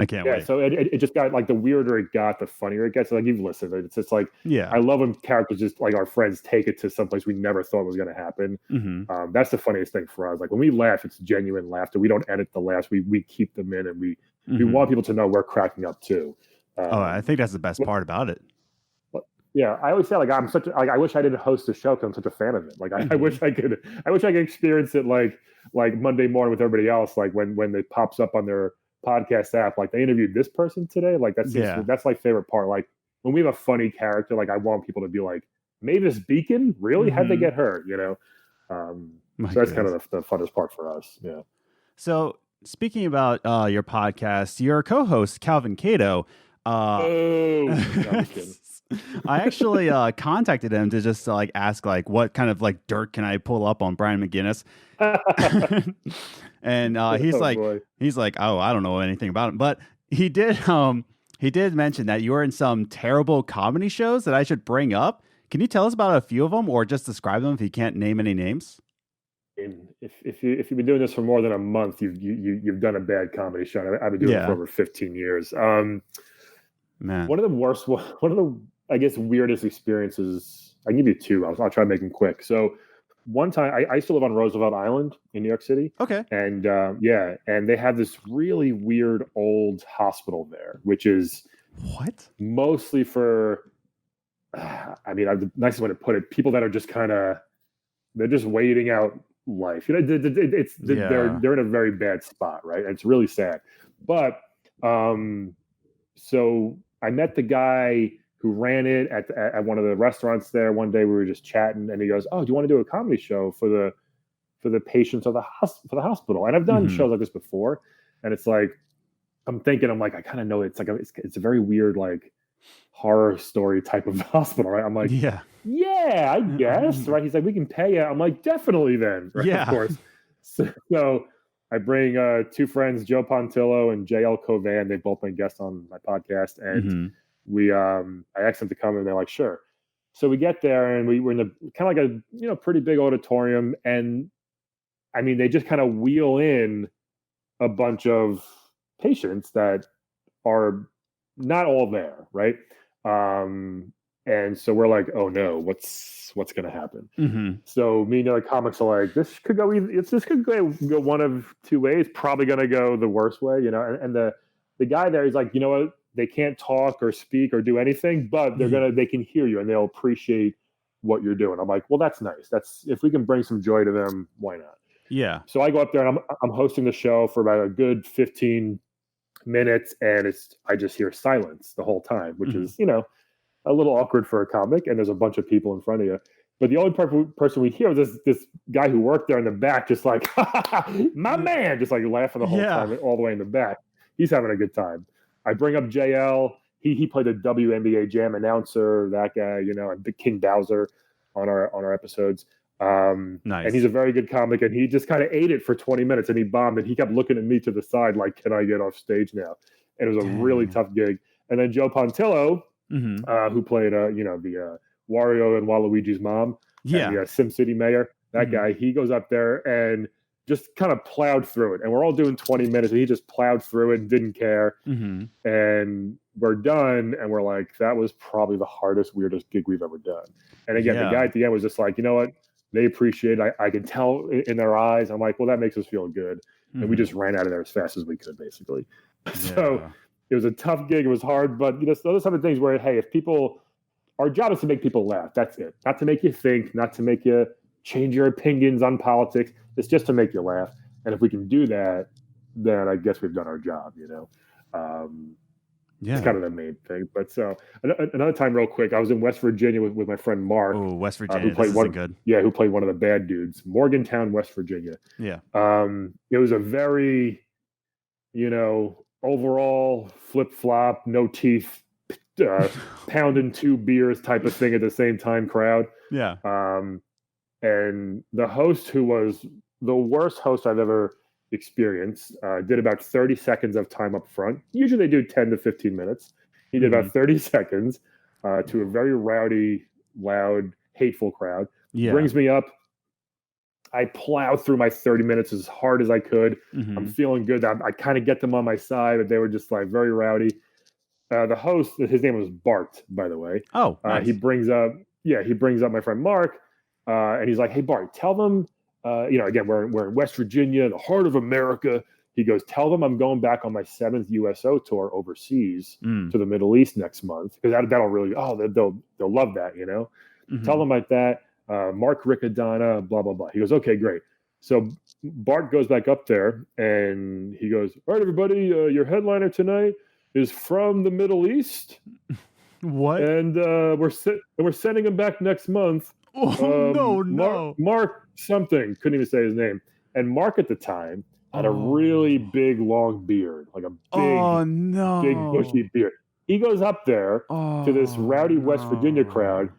I can't wait. So it just got like, the weirder it got, the funnier it gets. Like you've listened, it's just like, I love when characters just like our friends take it to someplace we never thought was going to happen. Mm-hmm. That's the funniest thing for us. Like when we laugh, it's genuine laughter. We don't edit the laughs. We keep them in, and we want people to know we're cracking up too. I think that's the best part about it. Yeah, I always say like I wish I didn't host a show because I'm such a fan of it. Like I wish I could experience it like Monday morning with everybody else. Like when it pops up on their podcast app, like they interviewed this person today. Like that's my favorite part. Like when we have a funny character, like I want people to be like, Mavis Beacon, really? How'd they get her? So that's kind of the funnest part for us. Yeah. So speaking about your podcast, your co-host Calvin Cato. I actually contacted him to just like ask like what kind of like dirt can I pull up on Brian McGuiness. And he's like, oh, I don't know anything about him, but he did mention that you were in some terrible comedy shows that I should bring up. Can you tell us about a few of them, or just describe them if you can't name any names? If you've been doing this for more than a month, you've done a bad comedy show. I've been doing it for over 15 years. Man, one of the I guess weirdest experiences. I can give you two. I'll try to make them quick. So one time, I used to live on Roosevelt Island in New York City. Okay. And and they have this really weird old hospital there, which is mostly for. The nicest way to put it, people that are just they're just waiting out life. They're in a very bad spot, right? And it's really sad. But so I met the guy who ran it at one of the restaurants there. One day we were just chatting, and he goes, "Oh, do you want to do a comedy show for the patients of the hospital?" And I've done shows like this before, and it's like I'm like, I kind of know it's a very weird like horror story type of hospital, right? I'm like, yeah, I guess, right? He's like, we can pay you. I'm like, definitely then, right? Yeah, of course. So I bring two friends, Joe Pontillo and JL Covan. They've both been guests on my podcast, and I asked them to come, and they're like, sure. So we get there, and we're in the kind of like a pretty big auditorium, and I mean, they just kind of wheel in a bunch of patients that are not all there, right? And so we're like, oh no, what's going to happen? So me and other comics are like, this could go one of two ways. Probably going to go the worst way, And the guy there is like, you know what? They can't talk or speak or do anything, but they can hear you and they'll appreciate what you're doing. I'm like, well, that's nice. That's if we can bring some joy to them, why not? Yeah. So I go up there and I'm hosting the show for about a good 15 minutes, and I just hear silence the whole time, which is a little awkward for a comic, and there's a bunch of people in front of you. But the only person we hear is this guy who worked there in the back, just like my man, just like laughing the whole time, all the way in the back. He's having a good time. I bring up JL. He played a WNBA Jam announcer, that guy, and Big King Bowser on our episodes. Nice. And he's a very good comic, and he just kind of ate it for 20 minutes, and he bombed, and he kept looking at me to the side like, can I get off stage now? And it was a really tough gig. And then Joe Pontillo, who played the Wario and Waluigi's mom, and the SimCity mayor, that guy, he goes up there and just kind of plowed through it. And we're all doing 20 minutes, and he just plowed through it and didn't care. And we're done, and we're like, that was probably the hardest, weirdest gig we've ever done. And again, the guy at the end was just like, you know what? They appreciate it. I can tell in their eyes. I'm like, well, that makes us feel good. And we just ran out of there as fast as we could, basically. So it was a tough gig. It was hard, but those are some of the things where, hey, our job is to make people laugh. That's it. Not to make you think, not to make you change your opinions on politics. It's just to make you laugh. And if we can do that, then I guess we've done our job, It's kind of the main thing. But so another time, real quick, I was in West Virginia with my friend Mark. Oh, West Virginia, this isn't good. Yeah, who played one of the bad dudes, Morgantown, West Virginia. Yeah. It was a very, overall flip-flop, no teeth, pounding two beers type of thing at the same time crowd. Yeah. And the host, who was the worst host I've ever experienced, did about 30 seconds of time up front. Usually they do 10 to 15 minutes. He did about 30 seconds to a very rowdy, loud, hateful crowd. Brings me up. I plowed through my 30 minutes as hard as I could. I'm feeling good. I kind of get them on my side, but they were just like very rowdy. The host, his name was Bart, by the way. Oh, nice. He brings up my friend Mark, and he's like, "Hey, Bart, tell them, again, we're in West Virginia, the heart of America." He goes, "Tell them I'm going back on my 7th USO tour overseas to the Middle East next month, because that'll really, they'll love that, Tell them like that. Mark Riccadonna, blah, blah, blah." He goes, "Okay, great." So Bart goes back up there and he goes, "All right, everybody, your headliner tonight is from the Middle East." What? And we're sending him back next month. Oh, no. Mark something. Couldn't even say his name. And Mark at the time had a really big, long beard, like a big, bushy beard. He goes up there to this rowdy West Virginia crowd.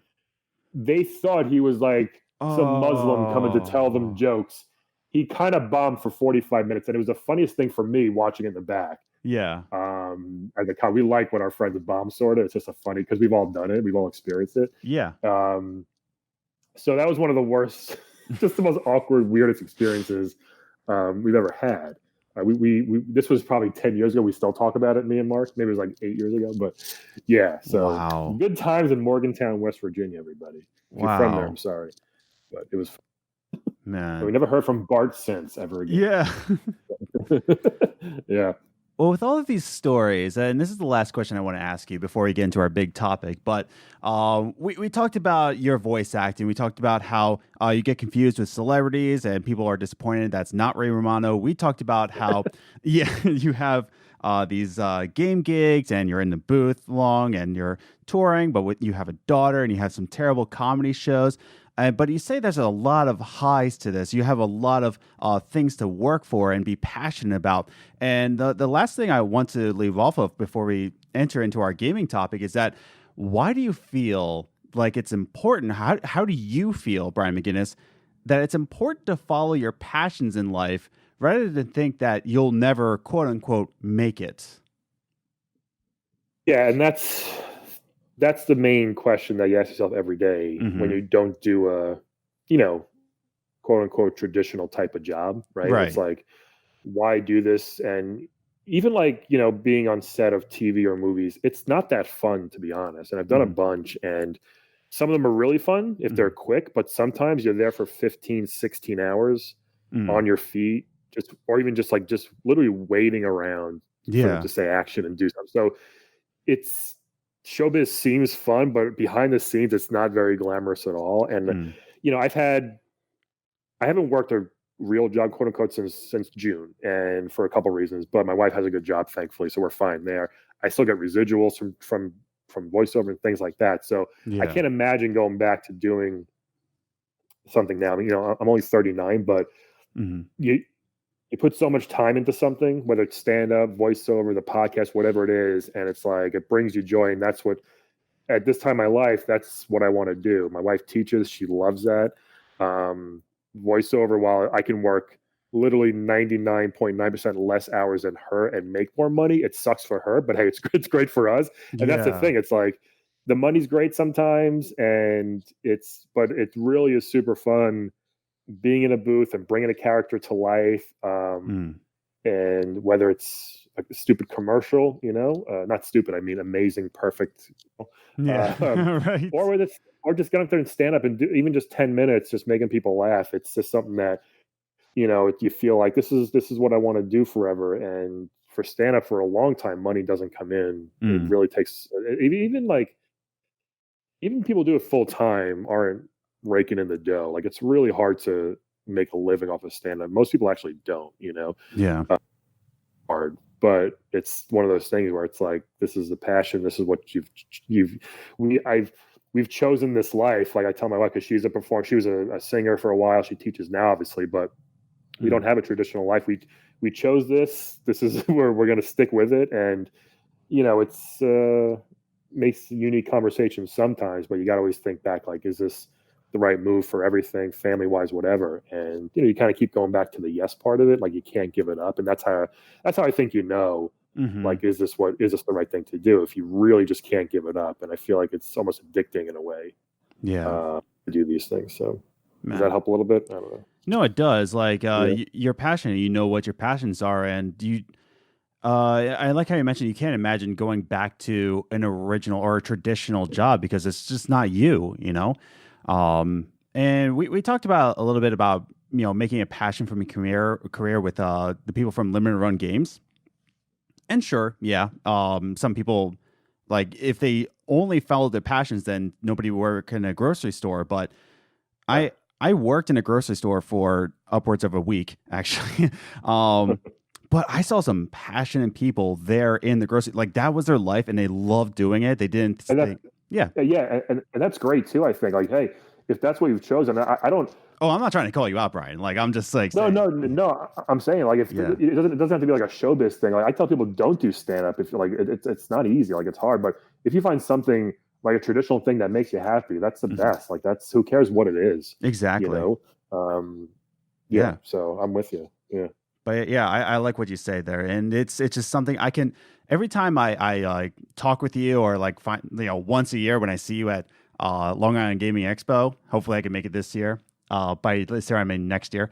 They thought he was like some Muslim coming to tell them jokes. he kind of bombed for 45 minutes, and it was the funniest thing for me watching it in the back. Yeah. As a we like when our friends bomb, sort of. It's just a funny because we've all done it, we've all experienced it. Yeah. So that was one of the worst, just the most awkward, weirdest experiences we've ever had. We this was probably 10 years ago. We still talk about it, me and Mark. Maybe it was like 8 years ago, but yeah. So good times in Morgantown, West Virginia, everybody. If you're from there, I'm sorry, but it was. Man, we never heard from Bart since ever again. Yeah. Yeah. Well, with all of these stories, and this is the last question I want to ask you before we get into our big topic, but we talked about your voice acting. We talked about how you get confused with celebrities and people are disappointed that's not Ray Romano. We talked about how you have these game gigs and you're in the booth long and you're touring, but you have a daughter and you have some terrible comedy shows. But you say there's a lot of highs to this. You have a lot of things to work for and be passionate about. And the last thing I want to leave off of before we enter into our gaming topic is that why do you feel like it's important? How do you feel, Brian McGuiness, that it's important to follow your passions in life rather than think that you'll never, quote unquote, make it? Yeah, and that's the main question that you ask yourself every day when you don't do a, quote unquote traditional type of job, right? It's like, why do this? And even like, being on set of TV or movies, it's not that fun, to be honest. And I've done a bunch, and some of them are really fun if they're quick, but sometimes you're there for 15, 16 hours on your feet, or even just literally waiting around for them to say action and do something. So it's, showbiz seems fun, but behind the scenes, it's not very glamorous at all. And I haven't worked a real job, quote unquote, since June, and for a couple of reasons. But my wife has a good job, thankfully, so we're fine there. I still get residuals from voiceover and things like that. So I can't imagine going back to doing something now. I mean, I'm only 39, but you put so much time into something, whether it's stand-up, voiceover, the podcast, whatever it is, and it's like it brings you joy. And that's what, at this time in my life, that's what I want to do. My wife teaches; she loves that. Voiceover, while I can work literally 99.9% less hours than her and make more money, it sucks for her. But hey, it's great for us. And that's the thing. It's like the money's great sometimes, but it really is super fun being in a booth and bringing a character to life, and whether it's a stupid commercial, not stupid, I mean amazing, perfect, right, or just get up there and stand up and do even just 10 minutes, just making people laugh. It's just something that you feel like this is what I want to do forever. And for stand up for a long time, money doesn't come in. It really takes even people do it full time aren't raking in the dough. Like, it's really hard to make a living off of stand-up. Most people actually don't, hard. But it's one of those things where it's like, this is the passion. This is what we've chosen this life. Like I tell my wife, because she's a performer, she was a singer for a while. She teaches now, obviously, but we don't have a traditional life. We chose this. This is where we're going to stick with it. And, it's makes unique conversations sometimes, but you got to always think back, like, is this the right move for everything, family wise, whatever? And you kind of keep going back to the yes part of it. Like, you can't give it up. And that's how I think, like, is this the right thing to do if you really just can't give it up? And I feel like it's almost addicting in a way. To do these things. So does that help a little bit? I don't know. No, it does. Like, you're passionate, what your passions are. And I like how you mentioned you can't imagine going back to an original or a traditional job because it's just not you, And we talked about a little bit about, making a passion from a career with the people from Limited Run Games. And sure, some people, like, if they only followed their passions, then nobody would work in a grocery store. But I worked in a grocery store for upwards of a week, actually. But I saw some passionate people there in the grocery, like that was their life, and they loved doing it. They didn't think, and that's great too. I think, like, hey, if that's what you've chosen, I don't. Oh, I'm not trying to call you out, Brian. Like, I'm just like no. I'm saying, like, if it doesn't have to be like a showbiz thing. Like, I tell people, don't do stand up if like it's not easy. Like, it's hard, but if you find something like a traditional thing that makes you happy, that's the best. Like, that's, who cares what it is? Exactly. Yeah. So I'm with you. Yeah. But yeah, I like what you say there, and it's just something I can every time I talk with you or like find once a year when I see you at Long Island Gaming Expo. Hopefully, I can make it this year. By this year, I mean next year.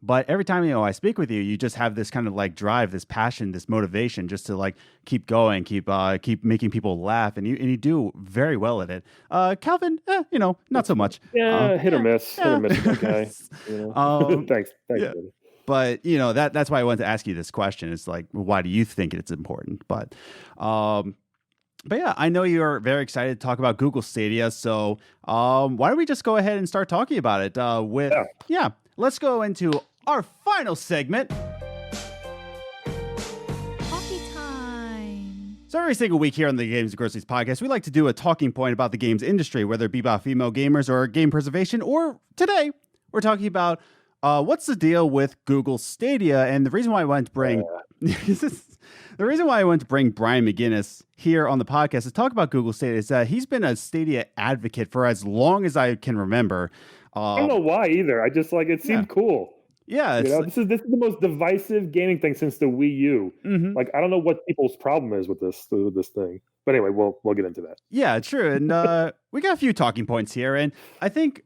But every time I speak with you, you just have this kind of like drive, this passion, this motivation, just to like keep going, keep making people laugh, and you do very well at it. Calvin, not so much. Yeah, hit or miss. Hit or miss. Okay. Thanks. Yeah. Buddy. But that's why I wanted to ask you this question. It's like, why do you think it's important? But yeah, I know you're very excited to talk about Google Stadia. So why don't we just go ahead and start talking about it? Let's go into our final segment. Coffee time. So every single week here on the Games and Groceries podcast, we like to do a talking point about the games industry, whether it be about female gamers or game preservation. Or today, we're talking about what's the deal with Google Stadia. And the reason why I wanted to bring Brian McGuiness here on the podcast to talk about Google Stadia is that he's been a Stadia advocate for as long as I can remember. I don't know why either. I just it seemed cool. Yeah, this is the most divisive gaming thing since the Wii U. Mm-hmm. Like, I don't know what people's problem is with this thing. But anyway, we'll get into that. Yeah, true. And we got a few talking points here, and I think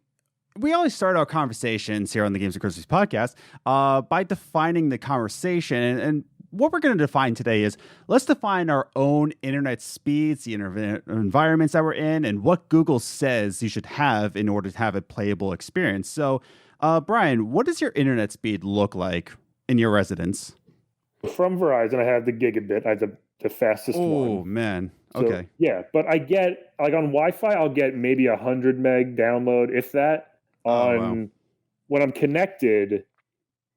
we always start our conversations here on the Games and Groceries podcast by defining the conversation. And what we're going to define today is let's define our own internet speeds, the environments that we're in, and what Google says you should have in order to have a playable experience. So, Brian, what does your internet speed look like in your residence? From Verizon, I have the gigabit. I have the fastest one. Oh, man. Okay. So, yeah, but I get, like on Wi-Fi, I'll get maybe 100 meg download, if that. When I'm connected,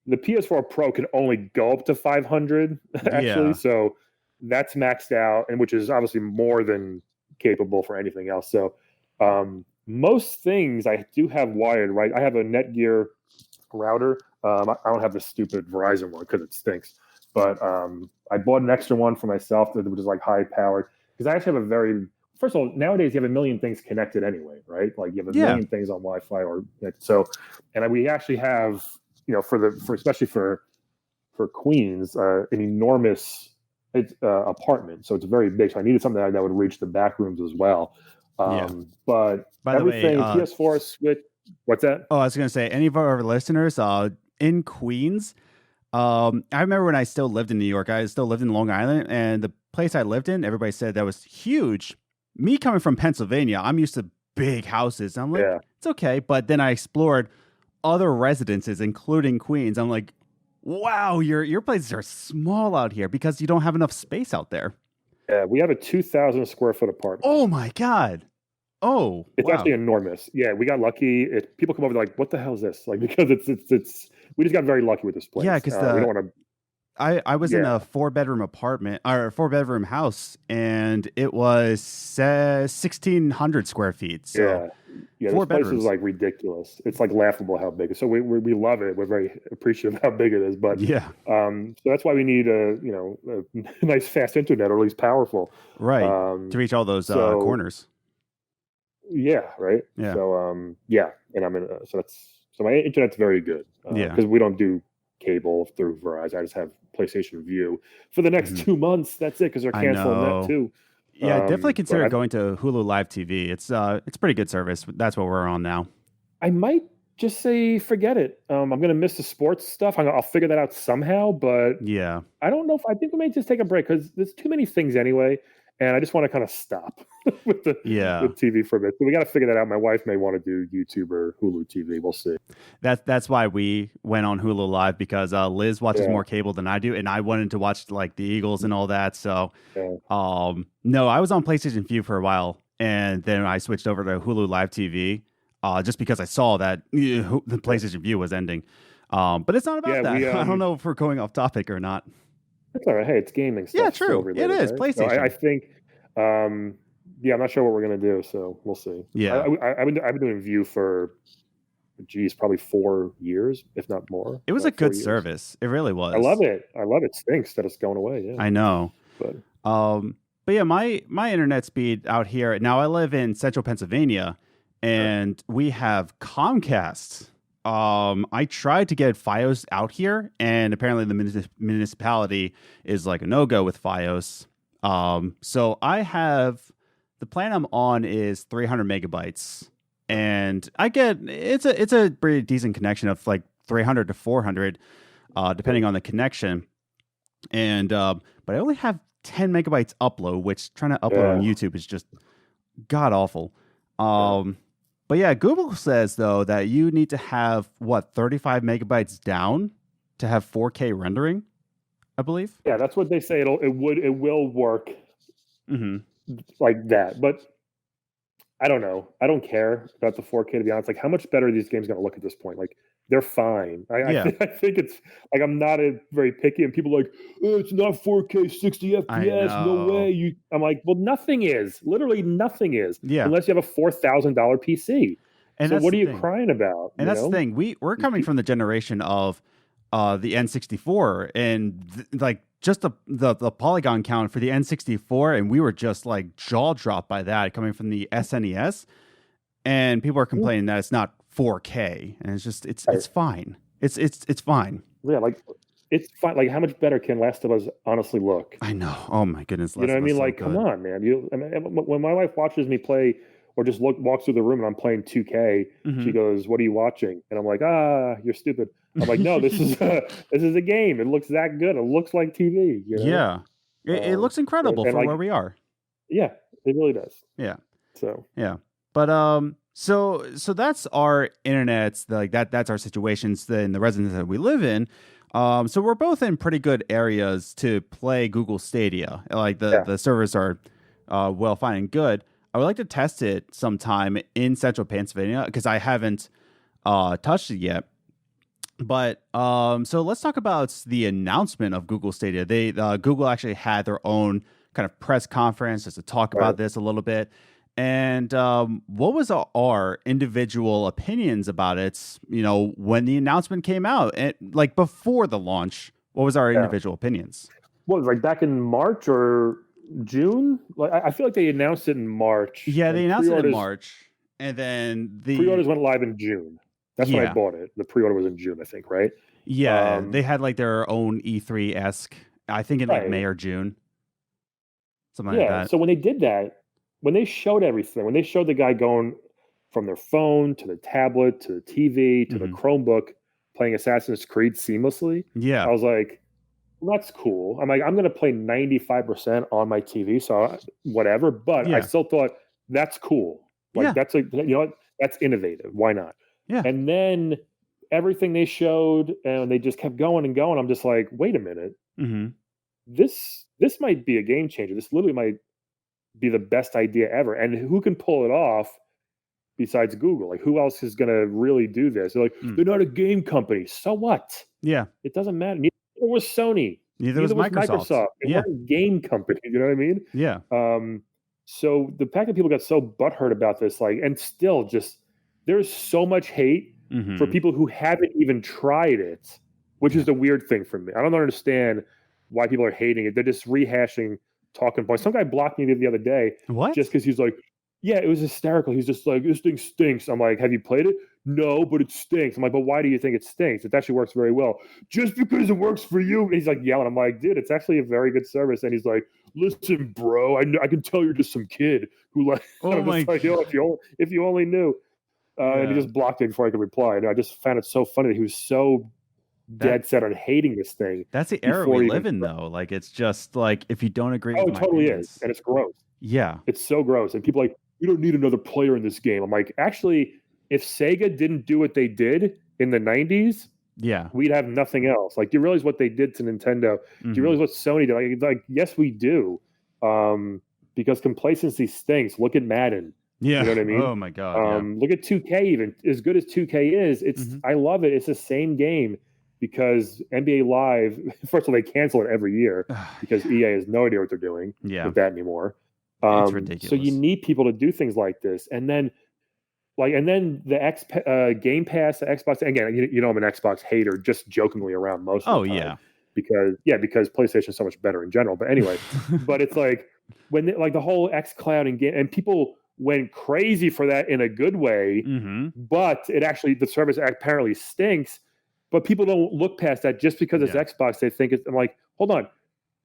the PS4 Pro can only go up to 500 actually. So that's maxed out, and which is obviously more than capable for anything else. So most things I do have wired, right? I have a Netgear router. I don't have the stupid Verizon one because it stinks. But I bought an extra one for myself that was like high powered because I actually have a very first of all, nowadays you have a million things connected anyway, right? Like you have a million things on Wi-Fi we actually have, especially for Queens, an enormous apartment. So it's very big. So I needed something that would reach the back rooms as well. But by everything, the way, PS4, Switch, what's that? Oh, I was going to say, any of our listeners in Queens, I remember when I still lived in New York, I still lived in Long Island, and the place I lived in, everybody said that was huge. Me coming from Pennsylvania, I'm used to big houses. I'm like, it's okay. But then I explored other residences, including Queens. I'm like, wow, your places are small out here because you don't have enough space out there. Yeah, we have a 2,000 square foot apartment. Oh my God. Oh, it's actually enormous. Yeah, we got lucky. People come over, they're like, what the hell is this? Like, because it's we just got very lucky with this place. Yeah, because we don't want to. I was in a 4-bedroom apartment or a 4-bedroom house, and it was 1,600 square feet. So this place is like ridiculous. It's like laughable how big. So we love it. We're very appreciative of how big it is. But so that's why we need a nice fast internet, or at least powerful, right, to reach all those corners. Yeah, right. Yeah. So and I'm in. So my internet's very good. Because we don't do cable through Verizon. I just have PlayStation View for the next 2 months. That's it, because they're canceling that too. Yeah, definitely consider going to Hulu Live TV. It's pretty good service. That's what we're on now. I might just say forget it. I'm gonna miss the sports stuff. I'll figure that out somehow. But I don't know. I think we may just take a break because there's too many things anyway, and I just want to kind of stop with the TV for a bit. So we got to figure that out. My wife may want to do YouTube or Hulu TV. We'll see. That's why we went on Hulu Live, because Liz watches more cable than I do, and I wanted to watch like the Eagles and all that. So, no, I was on PlayStation View for a while, and then I switched over to Hulu Live TV just because I saw that the PlayStation View was ending. But it's not about that. I don't know if we're going off topic or not. That's all right. Hey, it's gaming stuff. Yeah, true. It is right? PlayStation. So I think. I'm not sure what we're gonna do, so we'll see. Yeah, I've been doing View for, probably 4 years, if not more. It was a good service. It really was. I love it. It stinks that it's going away. Yeah, I know. But yeah, my internet speed out here now. I live in central Pennsylvania, and we have Comcast I tried to get FiOS out here, and apparently the municipality is like a no-go with FiOS. So I have the plan I'm on is 300 megabytes, and I get it's a pretty decent connection of like 300 to 400, depending on the connection. And but I only have 10 megabytes upload, which trying to upload on YouTube is just god awful. But yeah, Google says though that you need to have 35 megabytes down to have 4K rendering, I believe. Yeah, that's what they say. It will work like that. But I don't know. I don't care about the 4K, to be honest. Like, how much better are these games going to look at this point? Like, they're fine. I think it's like, I'm not very picky, and people are like, oh, it's not 4K 60 FPS. No way. I'm like, well, nothing is. Literally nothing is. Yeah. Unless you have a $4,000 PC. And so what are you crying about? And that's the thing. We're coming from the generation of the N64, and like just the polygon count for the N64, and we were just like jaw dropped by that coming from the SNES. And people are complaining that it's not 4K, and it's just it's fine. It's fine. Yeah, like it's fine. Like, how much better can Last of Us honestly look? I know. Oh my goodness. You know what I mean? Like, come on, man. When my wife watches me play or just walks through the room and I'm playing 2K, she goes, "What are you watching?" And I'm like, "You're stupid." I'm like, "No, this is a game. It looks that good. It looks like TV." You know? Yeah, it looks incredible for where we are. Yeah, it really does. Yeah. So yeah, but so that's our internets. Like that's our situations in the residence that we live in. So we're both in pretty good areas to play Google Stadia. Like the servers are well, fine and good. I would like to test it sometime in central Pennsylvania because I haven't touched it yet. But so let's talk about the announcement of Google Stadia. Google actually had their own kind of press conference just to talk about this a little bit. And what was our individual opinions about it? You know, when the announcement came out, and like before the launch, what was our individual opinions? What, like back in March or June? Like, I feel like they announced it in March. Yeah, they announced it in March, and then the pre-orders went live in June. That's when I bought it. The pre-order was in June, I think, right? Yeah, they had like their own E3-esque, I think in like May or June, something like that. So when they did that, when they showed everything, when they showed the guy going from their phone to the tablet to the TV to the Chromebook playing Assassin's Creed seamlessly, I was like, well, that's cool. I'm like, I'm going to play 95% on my TV, so whatever. But I still thought that's cool. Like that's like, you know what? That's innovative. Why not? Yeah. And then everything they showed, and they just kept going and going. I'm just like, wait a minute. This might be a game changer. This literally might be the best idea ever. And who can pull it off besides Google? Like, who else is going to really do this? They're like, they're not a game company. So what? Yeah. It doesn't matter. Neither was Sony. Neither was Microsoft. They weren't a game company. You know what I mean? Yeah. So the fact that people got so butthurt about this, like, and still just, there's so much hate for people who haven't even tried it, which is the weird thing for me. I don't understand why people are hating it. They're just rehashing talking points. Some guy blocked me the other day. What? Just because he's like, yeah, it was hysterical. He's just like, this thing stinks. I'm like, have you played it? No, but it stinks. I'm like, but why do you think it stinks? It actually works very well. Just because it works for you. And he's like yelling. I'm like, dude, it's actually a very good service. And he's like, listen, bro, I can tell you're just some kid who like, oh my God. Like, yo, if you only knew. And he just blocked me before I could reply. And I just found it so funny that he was so dead set on hating this thing. That's the era we live in, though. Like, it's just like, if you don't agree with it totally is. And it's gross. Yeah. It's so gross. And people are like, you don't need another player in this game. I'm like, actually, if Sega didn't do what they did in the 90s, we'd have nothing else. Like, do you realize what they did to Nintendo? Do you realize what Sony did? Like, yes, we do. Because complacency stinks. Look at Madden. Yeah. You know what I mean? Oh my God. Look at 2K even. As good as 2K is, it's I love it. It's the same game because NBA Live, first of all, they cancel it every year because EA has no idea what they're doing with that anymore. It's ridiculous. So you need people to do things like this. And then the Game Pass, the Xbox, again, you know I'm an Xbox hater, just jokingly around most of the time. Because PlayStation is so much better in general. But anyway, but it's like when the whole xCloud and people went crazy for that in a good way, but the service apparently stinks. But people don't look past that just because it's Xbox. They think I'm like, hold on,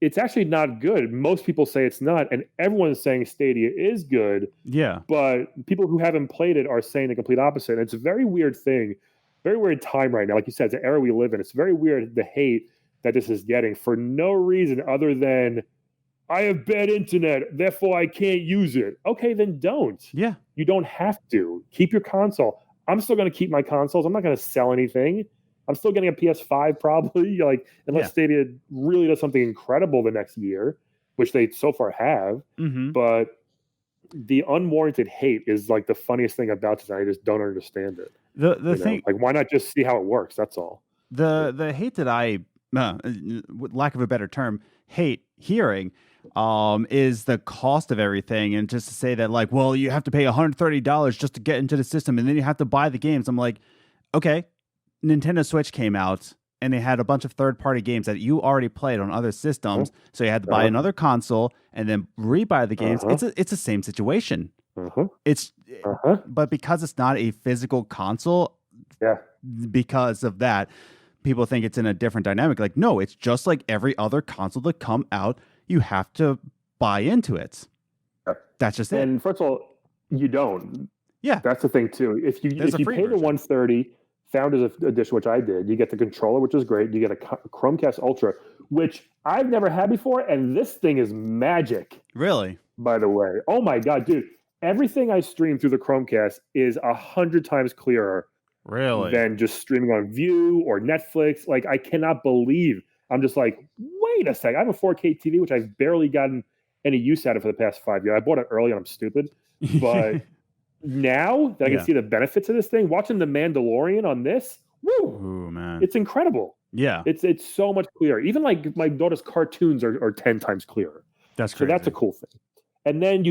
it's actually not good. Most people say it's not, and everyone's saying Stadia is good. Yeah. But people who haven't played it are saying the complete opposite. And it's a very weird thing, very weird time right now. Like you said, it's the era we live in. It's very weird, the hate that this is getting for no reason other than I have bad internet, therefore I can't use it. Okay, then don't. Yeah. You don't have to. Keep your console. I'm still going to keep my consoles. I'm not going to sell anything. I'm still getting a PS5 probably, like unless Stadia really does something incredible the next year, which they so far have. But the unwarranted hate is like the funniest thing about this. I just don't understand it. The thing, like, why not just see how it works? That's all. The hate that I, lack of a better term, hate hearing, is the cost of everything, and just to say that like, well, you have to pay $130 just to get into the system, and then you have to buy the games. I'm like, okay. Nintendo Switch came out and they had a bunch of third-party games that you already played on other systems, so you had to buy another console and then rebuy the games. It's the same situation. But because it's not a physical console, because of that, people think it's in a different dynamic. Like, no, it's just like every other console that come out. You have to buy into it. That's just it. And first of all, you don't. Yeah, that's the thing too. If you pay the $130. Founders Edition, which I did, you get the controller, which is great. You get a Chromecast Ultra, which I've never had before, and this thing is magic. Really? By the way. Oh my God, dude. Everything I stream through the Chromecast is 100 times clearer than just streaming on View or Netflix. Like, I cannot believe. I'm just like, wait a second. I have a 4K TV, which I've barely gotten any use out of for the past 5 years. I bought it early and I'm stupid. But now that I can see the benefits of this thing, watching The Mandalorian on this, ooh, man, it's incredible. Yeah, it's so much clearer. Even like my daughter's cartoons are 10 times clearer. That's crazy. So that's a cool thing. And then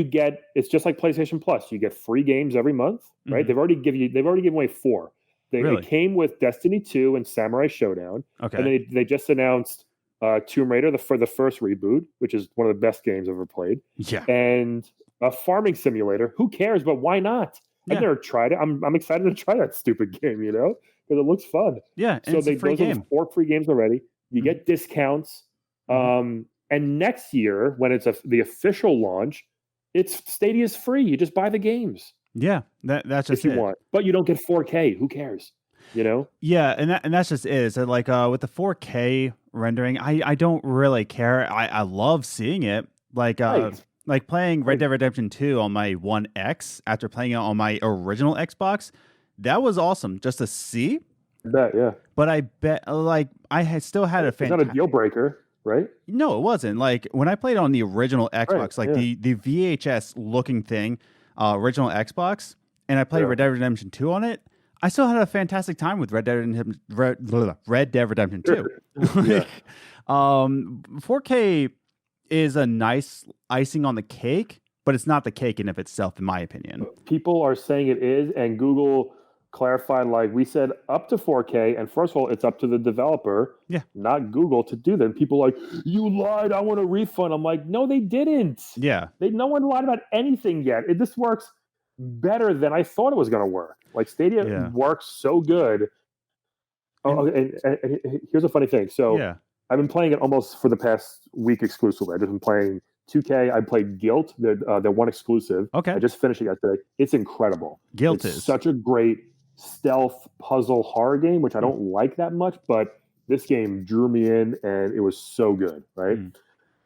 it's just like PlayStation Plus. You get free games every month, right? They've already given away 4. It came with Destiny 2 and Samurai Showdown. Okay, and then they just announced Tomb Raider for the first reboot, which is one of the best games I've ever played. Yeah, and a farming simulator. Who cares? But why not? I've never tried it. I'm excited to try that stupid game, because it looks fun. Yeah, so those are 4 free games already. You get discounts. And next year, when it's the official launch, Stadia's free. You just buy the games. Yeah, that's just if you want. But you don't get 4K. Who cares? Yeah, and that's just it. So like with the 4K rendering, I don't really care. I love seeing it. Like like playing Red Dead Redemption 2 on my One X after playing it on my original Xbox, that was awesome just to see. I bet, yeah. But I bet, like, still had a It's not a deal breaker, right? No, it wasn't. Like, when I played on the original Xbox, the VHS looking thing, original Xbox, and I played Red Dead Redemption 2 on it, I still had a fantastic time with Red Dead Redemption 2. 4K is a nice icing on the cake, but it's not the cake in of itself, in my opinion. People are saying it is, and Google clarified, like we said, up to 4K. And first of all, it's up to the developer, not Google, to do that. And people are like, you lied, I want a refund. I'm like, no, they didn't. Yeah. No one lied about anything yet. This works better than I thought it was going to work. Like, Stadia works so good. Oh, and here's a funny thing. So I've been playing it almost for the past week exclusively. I've just been playing 2K. I played Guilt, the one exclusive. Okay. I just finished it yesterday. It's incredible. Guilt is such a great stealth puzzle horror game, which I don't like that much, but this game drew me in and it was so good, right?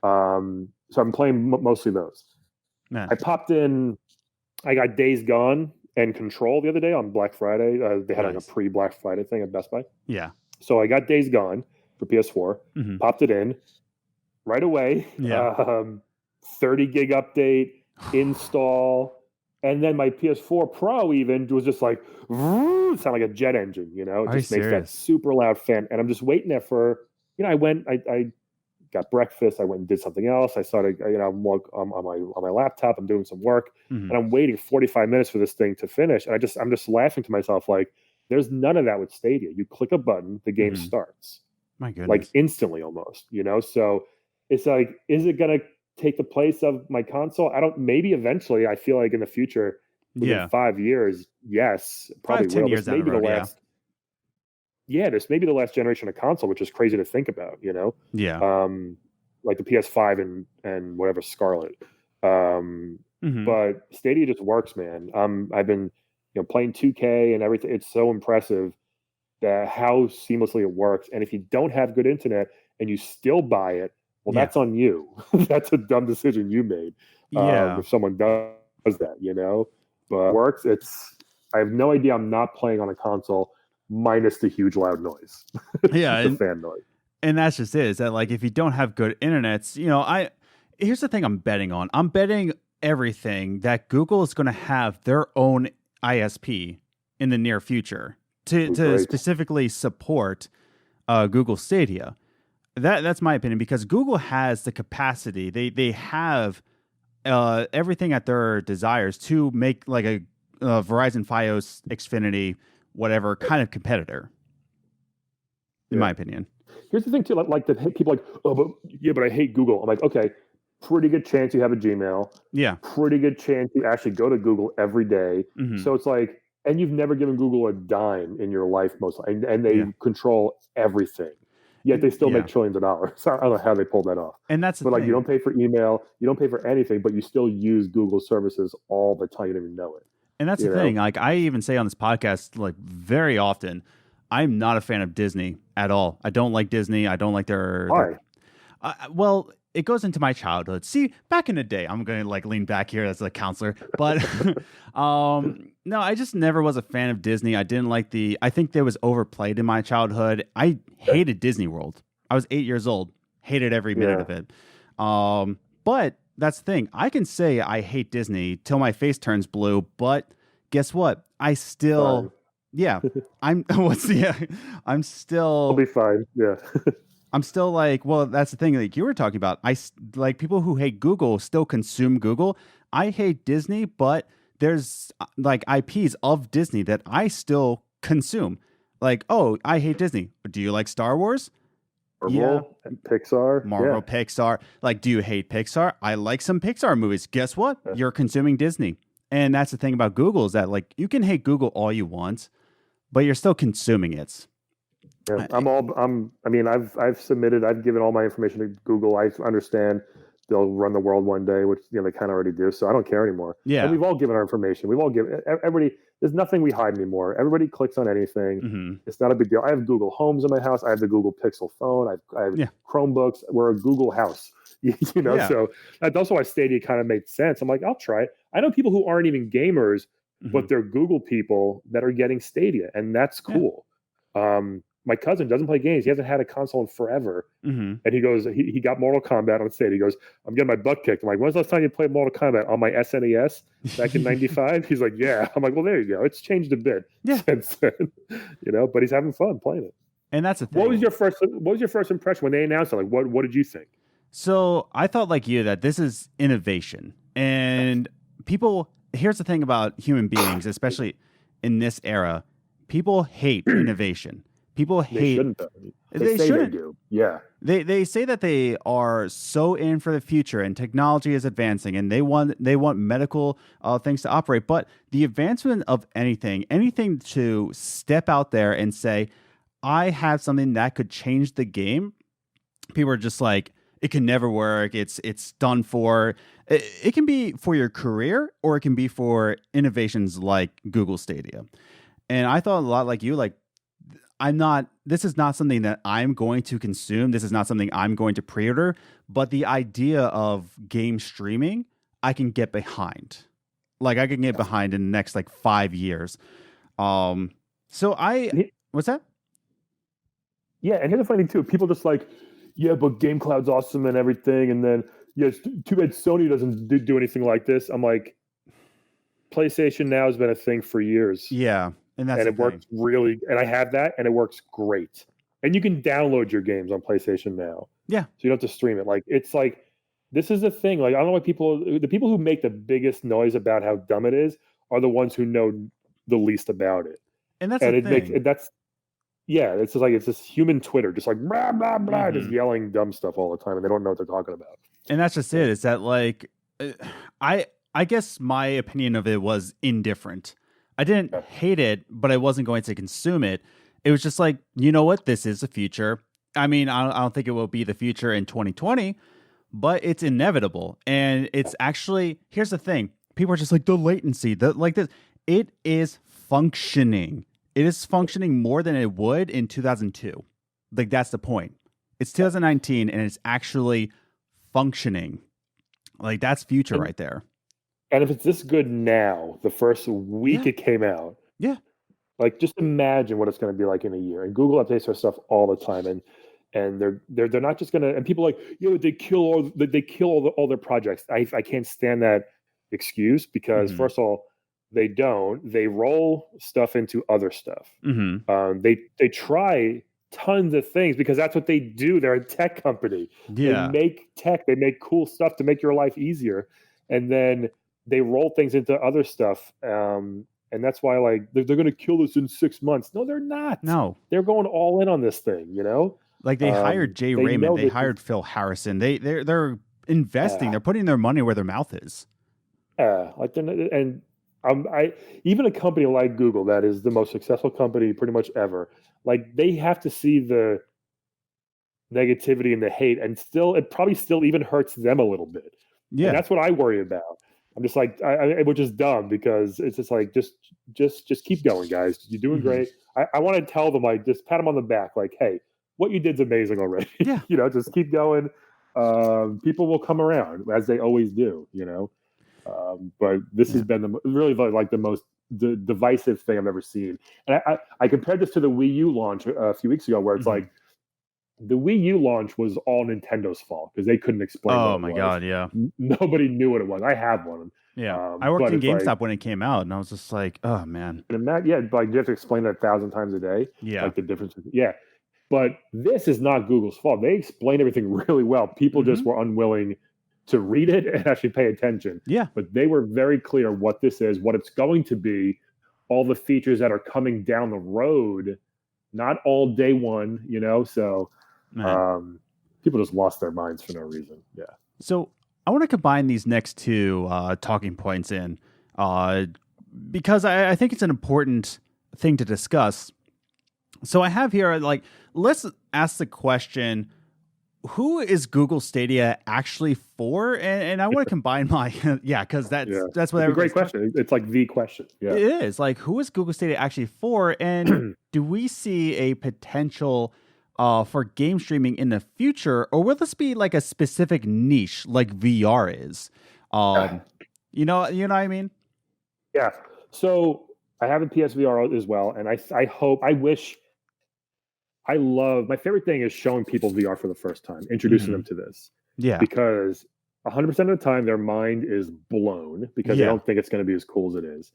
So I'm playing mostly those. Man. I popped in, I got Days Gone and Control the other day on Black Friday. They had like a pre-Black Friday thing at Best Buy. Yeah. So I got Days Gone for PS4, popped it in right away. 30 gig update, install, and then my PS4 Pro even was just like, sound like a jet engine, It just makes that super loud fan. And I'm just waiting there for, I got breakfast. I went and did something else. I started, I'm on my laptop. I'm doing some work, and I'm waiting 45 minutes for this thing to finish. And I'm just laughing to myself, like, there's none of that with Stadia. You click a button, the game starts. My goodness. Like instantly almost, So it's like, is it going to take the place of my console? Maybe eventually. I feel like in the future, within 5 years, yes, probably 10 will. years This may be the last. Yeah, this may be the last generation of console, which is crazy to think about. Yeah. Like the PS5 and whatever Scarlet. But Stadia just works, man. I've been playing 2K and everything. It's so impressive that how seamlessly it works. And if you don't have good internet and you still buy it, well, that's on you. That's a dumb decision you made. If someone does that, but it works. I have no idea. I'm not playing on a console minus the huge loud noise. The fan noise. And that's just it. Is that like if you don't have good internets, here's the thing I'm betting on. I'm betting everything that Google is going to have their own ISP in the near future to specifically support Google Stadia. That's my opinion, because Google has the capacity. They have everything at their desires to make like a Verizon Fios, Xfinity, whatever kind of competitor. In my opinion. Here's the thing too, like the people like, but I hate Google. I'm like, okay, pretty good chance you have a Gmail. Yeah. Pretty good chance you actually go to Google every day. So it's like, and you've never given Google a dime in your life mostly, and they control everything. Yet they still make trillions of dollars. I don't know how they pulled that off. And that's the thing. Like you don't pay for email, you don't pay for anything, but you still use Google services all the time. You don't even know it. And that's the thing. Like I even say on this podcast, like very often, I'm not a fan of Disney at all. I don't like Disney. I don't like their. Why? Well, it goes into my childhood. See, back in the day, I'm going to like lean back here as a counselor, but no, I just never was a fan of Disney. I didn't like I think they was overplayed in my childhood. I hated Disney World. I was 8 years old, hated every minute of it. But that's the thing. I can say I hate Disney till my face turns blue, but guess what? I still, I'm still. I'll be fine. Yeah. I'm still like, well, that's the thing like you were talking about. Like people who hate Google still consume Google. I hate Disney, but there's like IPs of Disney that I still consume. Like, oh, I hate Disney. Do you like Star Wars? Marvel, Pixar. Marvel, Pixar. Like, do you hate Pixar? I like some Pixar movies. Guess what? You're consuming Disney. And that's the thing about Google is that like you can hate Google all you want, but you're still consuming it. Yeah, I've submitted, I've given all my information to Google. I understand they'll run the world one day, which they kind of already do. So I don't care anymore. Yeah. And we've all given our information. We've all given everybody. There's nothing we hide anymore. Everybody clicks on anything. It's not a big deal. I have Google Homes in my house. I have the Google Pixel phone. I have Chromebooks. We're a Google house. So that's why Stadia kind of made sense. I'm like, I'll try it. I know people who aren't even gamers, but they're Google people that are getting Stadia, and that's cool. My cousin doesn't play games. He hasn't had a console in forever. And he goes, he got Mortal Kombat on Stadia. He goes, I'm getting my butt kicked. I'm like, when's the last time you played Mortal Kombat? On my SNES back in 95? He's like, yeah. I'm like, well, there you go. It's changed a bit since then, but he's having fun playing it. And that's the thing. What was your first impression when they announced it? Like, what did you think? So I thought like you that this is innovation. And people, here's the thing about human beings, especially in this era, people hate innovation. People hate. They say they do. Yeah. They say that they are so in for the future and technology is advancing and they want medical things to operate. But the advancement of anything to step out there and say, I have something that could change the game. People are just like, it can never work. It's done for. It can be for your career or it can be for innovations like Google Stadia. And I thought a lot like you, like, this is not something that I'm going to consume. This is not something I'm going to pre-order, but the idea of game streaming, I can get behind. Like I can get behind in the next like 5 years. What's that? Yeah. And here's the funny thing too. People just like, yeah, but Game Cloud's awesome and everything. And then, it's too bad Sony doesn't do anything like this. I'm like, PlayStation Now has been a thing for years. Yeah. And it works really, and I have that, and it works great. And you can download your games on PlayStation Now. Yeah. So you don't have to stream it. Like, it's like, this is the thing. Like, I don't know why the people who make the biggest noise about how dumb it is are the ones who know the least about it. And that's the thing. It's just like, it's this human Twitter, just like, blah, blah, blah, just yelling dumb stuff all the time, and they don't know what they're talking about. And that's just it. Is that like, I guess my opinion of it was indifferent. I didn't hate it, but I wasn't going to consume it. It was just like, you know what? This is the future. I mean, I don't think it will be the future in 2020, but it's inevitable. And it's actually, here's the thing. People are just like, the latency, like this. It is functioning. It is functioning more than it would in 2002. Like, that's the point. It's 2019 and it's actually functioning. Like, that's future right there. And if it's this good now, the first week it came out, like just imagine what it's going to be like in a year. And Google updates their stuff all the time, and they're not just going to. And people are like, they kill all their projects. I can't stand that excuse because first of all, they don't. They roll stuff into other stuff. They try tons of things because that's what they do. They're a tech company. They make tech. They make cool stuff to make your life easier, and then they roll things into other stuff. And that's why, like, they're going to kill us in 6 months. No, they're not. No, they're going all in on this thing. You know, like they hired Jay Raymond. They hired Phil Harrison. They're investing. They're putting their money where their mouth is. Like even a company like Google, that is the most successful company pretty much ever. Like, they have to see the negativity and the hate, and it probably still even hurts them a little bit. Yeah, and that's what I worry about. I'm just like, which is dumb because it's just like, just keep going, guys. You're doing great. I want to tell them, like, just pat them on the back, like, hey, what you did's amazing already. Yeah, just keep going. People will come around as they always do. But this has been really like the most divisive thing I've ever seen. And I compared this to the Wii U launch a few weeks ago, where it's like the Wii U launch was all Nintendo's fault because they couldn't explain. Oh my god, yeah. Nobody knew what it was. I have one. Yeah, I worked in GameStop when it came out, and I was just like, oh man. And like you have to explain that 1,000 times a day. Yeah, like the difference. Yeah, but this is not Google's fault. They explained everything really well. People just were unwilling to read it and actually pay attention. Yeah. But they were very clear what this is, what it's going to be, all the features that are coming down the road, not all day one, so people just lost their minds for no reason. Yeah. So I want to combine these next two talking points in because I think it's an important thing to discuss. So I have here, like, let's ask the question, who is Google Stadia actually for? And I want to combine my because that's what. It's a great question. It's like the question. Yeah, it is. Like, who is Google Stadia actually for? And do we see a potential for game streaming in the future, or will this be like a specific niche like VR is? You know what I mean? Yeah. So I have a PSVR as well, and my favorite thing is showing people VR for the first time, introducing them to this. Yeah. Because 100% of the time their mind is blown because they don't think it's going to be as cool as it is.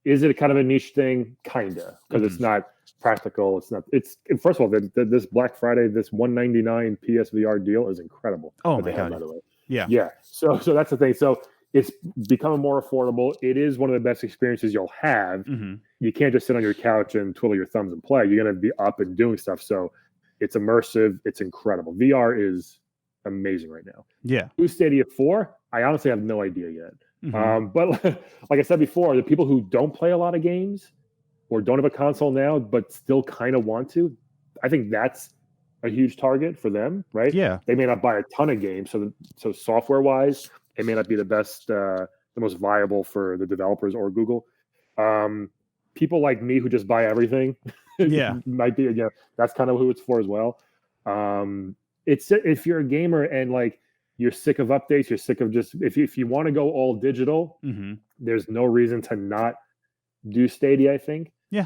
Is it kind of a niche thing? Kinda, because it's not practical. First of all, this Black Friday, this $199 PSVR deal is incredible. Oh my god! By the way, yeah. So that's the thing. So it's becoming more affordable. It is one of the best experiences you'll have. You can't just sit on your couch and twiddle your thumbs and play. You're going to be up and doing stuff. So it's immersive. It's incredible. VR is amazing right now. Yeah. Who's Stadia for? I honestly have no idea yet. But like I said before, the people who don't play a lot of games or don't have a console now, but still kind of want to, I think that's a huge target for them, right? Yeah. They may not buy a ton of games. So software wise, it may not be the best, the most viable for the developers or Google. People like me who just buy everything, might be. That's kind of who it's for as well. It's if you're a gamer and like you're sick of updates, you're sick of just if you want to go all digital, there's no reason to not do Stadia, I think. Yeah.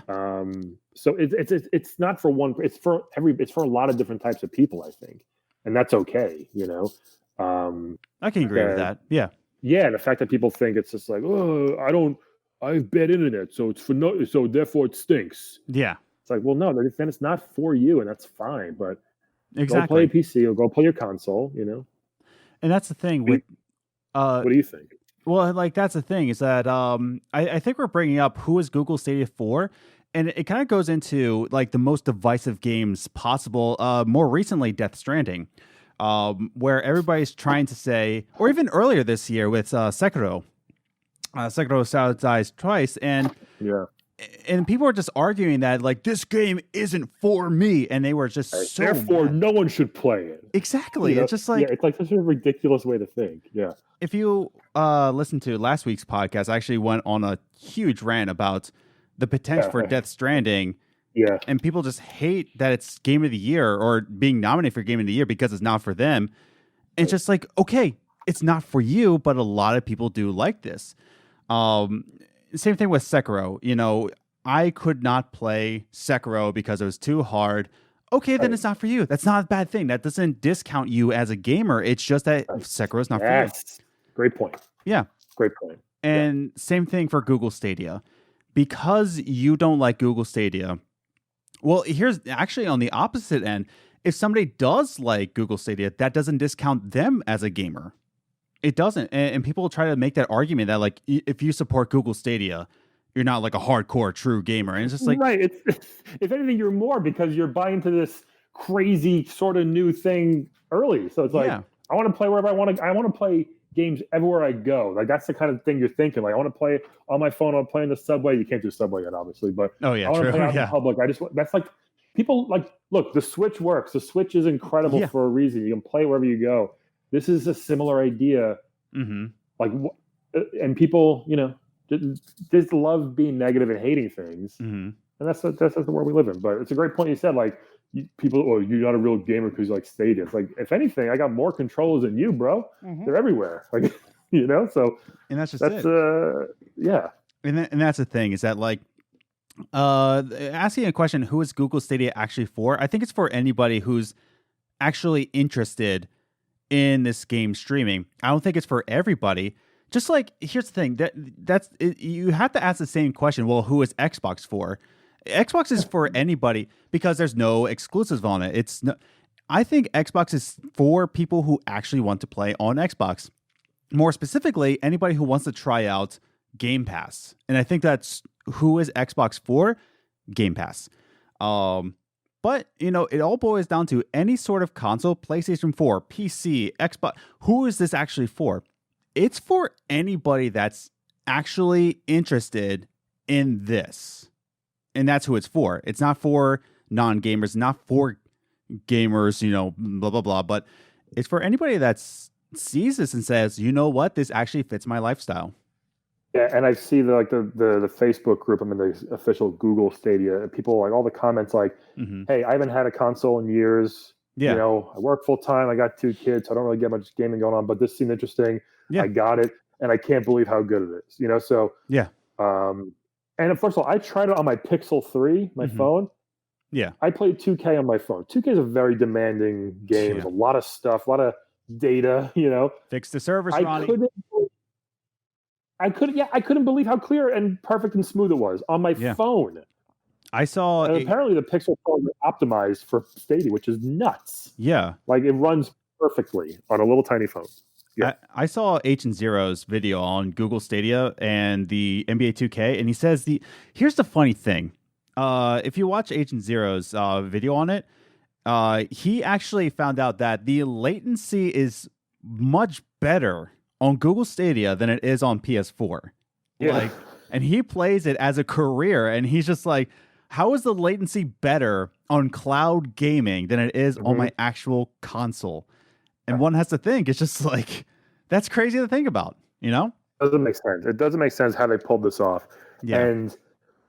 So it's not for one. It's for a lot of different types of people, I think, and that's okay. I can agree with that. Yeah. Yeah, and the fact that people think it's just like, I have bad internet, so so therefore it stinks. Yeah. It's like, well, no, then it's not for you, and that's fine. But go play a PC or go play your console, And that's the thing with. What do you think? Well, like that's the thing is that I think we're bringing up who is Google Stadia for, and it kind of goes into like the most divisive games possible. More recently, Death Stranding. where everybody's trying to say, or even earlier this year with Sekiro. Sekiro dies twice, and people were just arguing that like this game isn't for me, and they were just so therefore mad. No one should play it. Exactly. It's just like it's like such a ridiculous way to think. Yeah. If you listen to last week's podcast, I actually went on a huge rant about the potential for Death Stranding. Yeah. And people just hate that it's Game of the Year or being nominated for Game of the Year because it's not for them. And it's just like, okay, it's not for you, but a lot of people do like this. Same thing with Sekiro. You know, I could not play Sekiro because it was too hard. Okay, then it's not for you. That's not a bad thing. That doesn't discount you as a gamer. It's just that Sekiro is not for you. Great point. Yeah. Great point. And same thing for Google Stadia. Because you don't like Google Stadia, well, here's actually on the opposite end. If somebody does like Google Stadia, that doesn't discount them as a gamer. It doesn't. And people try to make that argument that like, if you support Google Stadia, you're not like a hardcore true gamer. And it's just like, right. It's if anything, you're more because you're buying into this crazy sort of new thing early. So it's like, I want to play wherever I want to. I want to play games everywhere I go. Like that's the kind of thing you're thinking. Like I want to play on my phone. I'm playing the subway. You can't do subway yet, obviously, but I want to play out in public. That's like people like, look, the Switch works. The Switch is incredible for a reason. You can play wherever you go. This is a similar idea. Mm-hmm. Like, and people, you know, just love being negative and hating things. Mm-hmm. And that's the world we live in. But it's a great point you said. Like people, you're not a real gamer because you like Stadia. It's like, if anything, I got more controllers than you, bro. Mm-hmm. They're everywhere. Like, you know, so. And that's just it. Yeah. And that's the thing is that like, asking a question, who is Google Stadia actually for? I think it's for anybody who's actually interested in this game streaming. I don't think it's for everybody. Just like, here's the thing, you have to ask the same question. Well, who is Xbox for? Xbox is for anybody because there's no exclusives on it. I think Xbox is for people who actually want to play on Xbox. More specifically, anybody who wants to try out Game Pass. And I think that's who is Xbox for? Game Pass. But, you know, it all boils down to any sort of console, PlayStation 4, PC, Xbox. Who is this actually for? It's for anybody that's actually interested in this. And that's who it's for. It's not for non-gamers, not for gamers, you know, blah, blah, blah. But it's for anybody that sees this and says, you know what, this actually fits my lifestyle. Yeah, and I see the Facebook group. I'm in the official Google Stadia. People like all the comments like, hey, I haven't had a console in years. Yeah. You know, I work full time. I got 2 kids. So I don't really get much gaming going on, but this seemed interesting. Yeah. I got it. And I can't believe how good it is. You know, so. Yeah. And first of all, I tried it on my Pixel 3, my phone. Yeah. I played 2K on my phone. 2K is a very demanding game. There's a lot of stuff, a lot of data, you know. Fix the servers, Ronnie. I couldn't believe how clear and perfect and smooth it was on my phone. I saw. And apparently, the Pixel phone is optimized for Stadia, which is nuts. Yeah, like it runs perfectly on a little tiny phone. Yeah, I saw Agent Zero's video on Google Stadia and the NBA 2K, and he says here's the funny thing. If you watch Agent Zero's video on it, he actually found out that the latency is much better on Google Stadia than it is on PS4. Yeah. And he plays it as a career, and he's just like, how is the latency better on cloud gaming than it is on my actual console? And one has to think, it's just like, that's crazy to think about, you know? Doesn't make sense. It doesn't make sense how they pulled this off. Yeah. And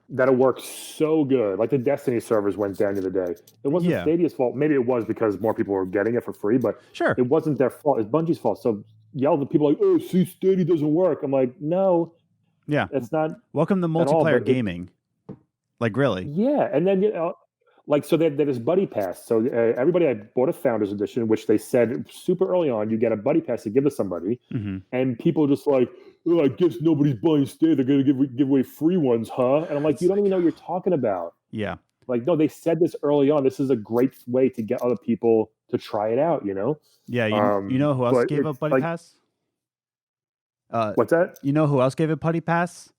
that it worked so good. Like the Destiny servers went down the other day. It wasn't Stadia's fault. Maybe it was because more people were getting it for free, but it wasn't their fault. It's Bungie's fault. So yell at people like, oh, see, Stadia doesn't work. I'm like, no. Yeah. It's not. Welcome to multiplayer gaming. Like, really? Yeah. And then, you know, like, so that is Buddy Pass. So everybody, I bought a Founders Edition, which they said super early on, you get a Buddy Pass to give to somebody. Mm-hmm. And people just like, oh, I guess nobody's buying Stadia. They're going to give away free ones, huh? And I'm like, you don't even know what you're talking about. Yeah. Like, no, they said this early on. This is a great way to get other people to try it out, you know? Yeah. You know who else gave a Buddy Pass? What's that? You know who else gave a Buddy Pass?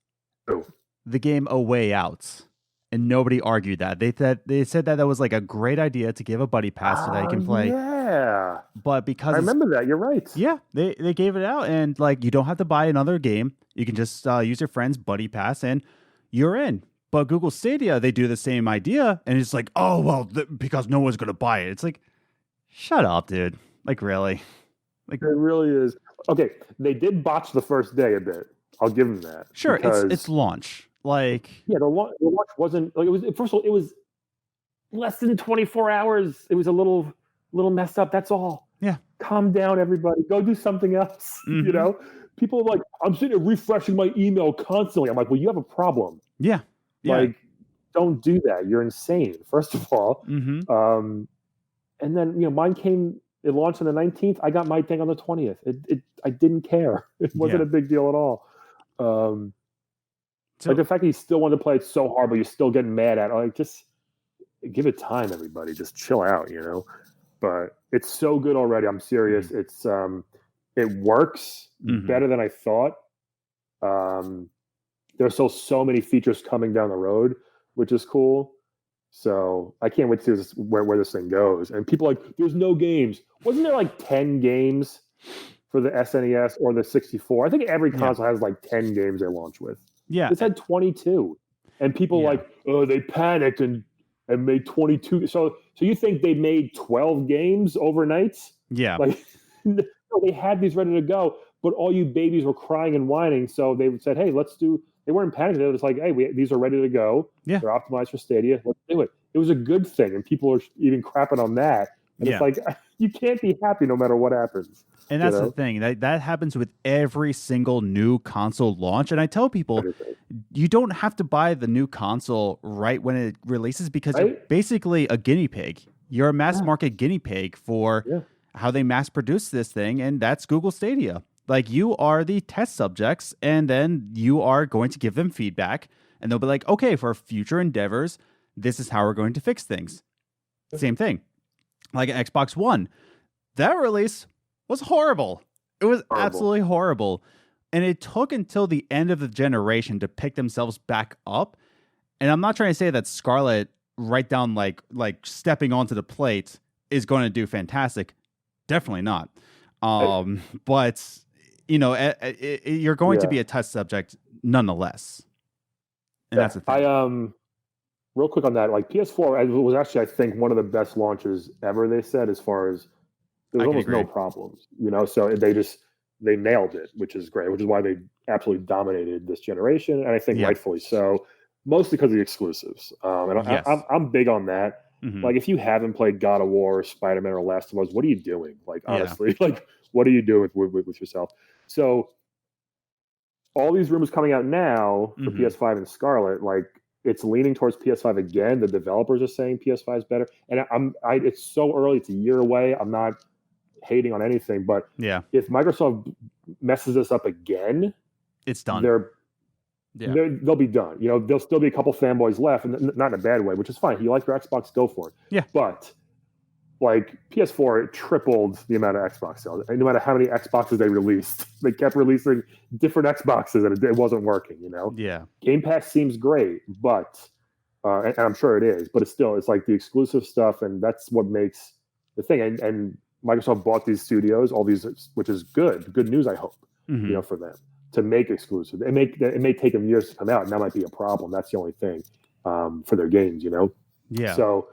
Who? The game A Way Out. And nobody argued that. They said that was like a great idea to give a Buddy Pass so that you can play Yeah. But because I remember that. You're right. Yeah, they gave it out, and like you don't have to buy another game. You can just use your friend's buddy pass, and you're in. But Google Stadia, they do the same idea, and it's like, oh well, because no one's gonna buy it. It's like, shut up, dude. Like really, like it really is. Okay, they did botch the first day a bit. I'll give them that. Sure, it's launch. Like yeah, the launch wasn't like it was. First of all, it was less than 24 hours. It was a little messed up. That's all. Yeah. Calm down, everybody. Go do something else. Mm-hmm. You know, people are like, I'm sitting here refreshing my email constantly. I'm like, well, you have a problem. Yeah. Like, don't do that. You're insane. First of all. Mm-hmm. And then mine came. It launched on the 19th. I got my thing on the 20th. I didn't care. It wasn't a big deal at all. Like the fact that you still wanted to play it so hard, but you're still getting mad at it. Like, just give it time, everybody. Just chill out, But it's so good already. I'm serious. It's it works better than I thought. There's still so many features coming down the road, which is cool. So I can't wait to see where this thing goes. And people are like, there's no games. Wasn't there like 10 games for the SNES or the 64? I think every console has like 10 games they launch with. Yeah. It's had 22. And people like, oh, they panicked and made 22. So you think they made 12 games overnight? Yeah. Like, no, they had these ready to go, but all you babies were crying and whining. So they said, hey, let's do. They weren't panicking. They were just like, hey, these are ready to go. Yeah. They're optimized for Stadia. Let's do it. It was a good thing. And people are even crapping on that. And it's like, you can't be happy no matter what happens. And that's the thing. That happens with every single new console launch. And I tell people, you don't have to buy the new console right when it releases because you're basically a guinea pig. You're a mass market guinea pig for how they mass produce this thing. And that's Google Stadia. Like, you are the test subjects, and then you are going to give them feedback, and they'll be like, okay, for future endeavors, this is how we're going to fix things. Same thing. Like Xbox One. That release was horrible. It was absolutely horrible. And it took until the end of the generation to pick themselves back up. And I'm not trying to say that Scarlett, right down like stepping onto the plate, is going to do fantastic. Definitely not. But you're going to be a test subject nonetheless. And that's the thing. Real quick on that, like PS4 was actually, I think, one of the best launches ever, they said, as far as there was almost no problems, so they nailed it, which is great, which is why they absolutely dominated this generation. And I think rightfully so, mostly because of the exclusives. I'm big on that. Mm-hmm. Like, if you haven't played God of War, Spider-Man, or Last of Us, what are you doing? Like, honestly, like, what are you doing with yourself? So all these rumors coming out now for PS5 and Scarlett, like, it's leaning towards PS5 again. The developers are saying PS5 is better. And it's so early. It's a year away. I'm not hating on anything, but if Microsoft messes this up again, it's done. They'll be done. There'll still be a couple fanboys left, and not in a bad way, which is fine. If you like your Xbox, go for it. Yeah. But like PS4, it tripled the amount of Xbox sales. And no matter how many Xboxes they released, they kept releasing different Xboxes, and it wasn't working. Yeah. Game Pass seems great, but and I'm sure it is, but it's like the exclusive stuff, and that's what makes the thing. And Microsoft bought these studios, all these, which is good news, I hope, for them to make exclusive. It may take them years to come out, and that might be a problem. That's the only thing for their games, Yeah. So,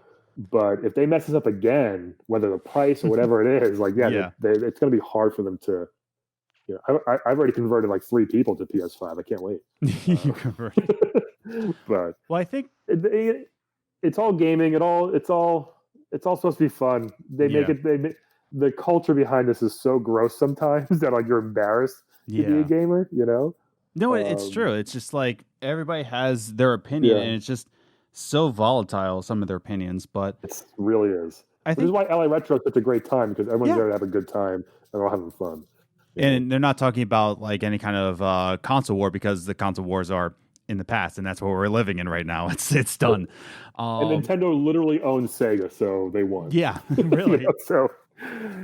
but if they mess this up again, whether the price or whatever it is, like, it's going to be hard for them to. I've already converted like 3 people to PS5. I can't wait. You converted. But I think it's all gaming. It's all supposed to be fun. They make it. The culture behind this is so gross sometimes that like you're embarrassed to be a gamer. No, it's true. It's just like everybody has their opinion, and it's just so volatile, some of their opinions, but it really is. This is why LA Retro is such a great time, because everyone's there to have a good time and they're all having fun. And they're not talking about like any kind of console war, because the console wars are in the past, and that's what we're living in right now. It's done. And Nintendo literally owns Sega, so they won. Yeah, really. So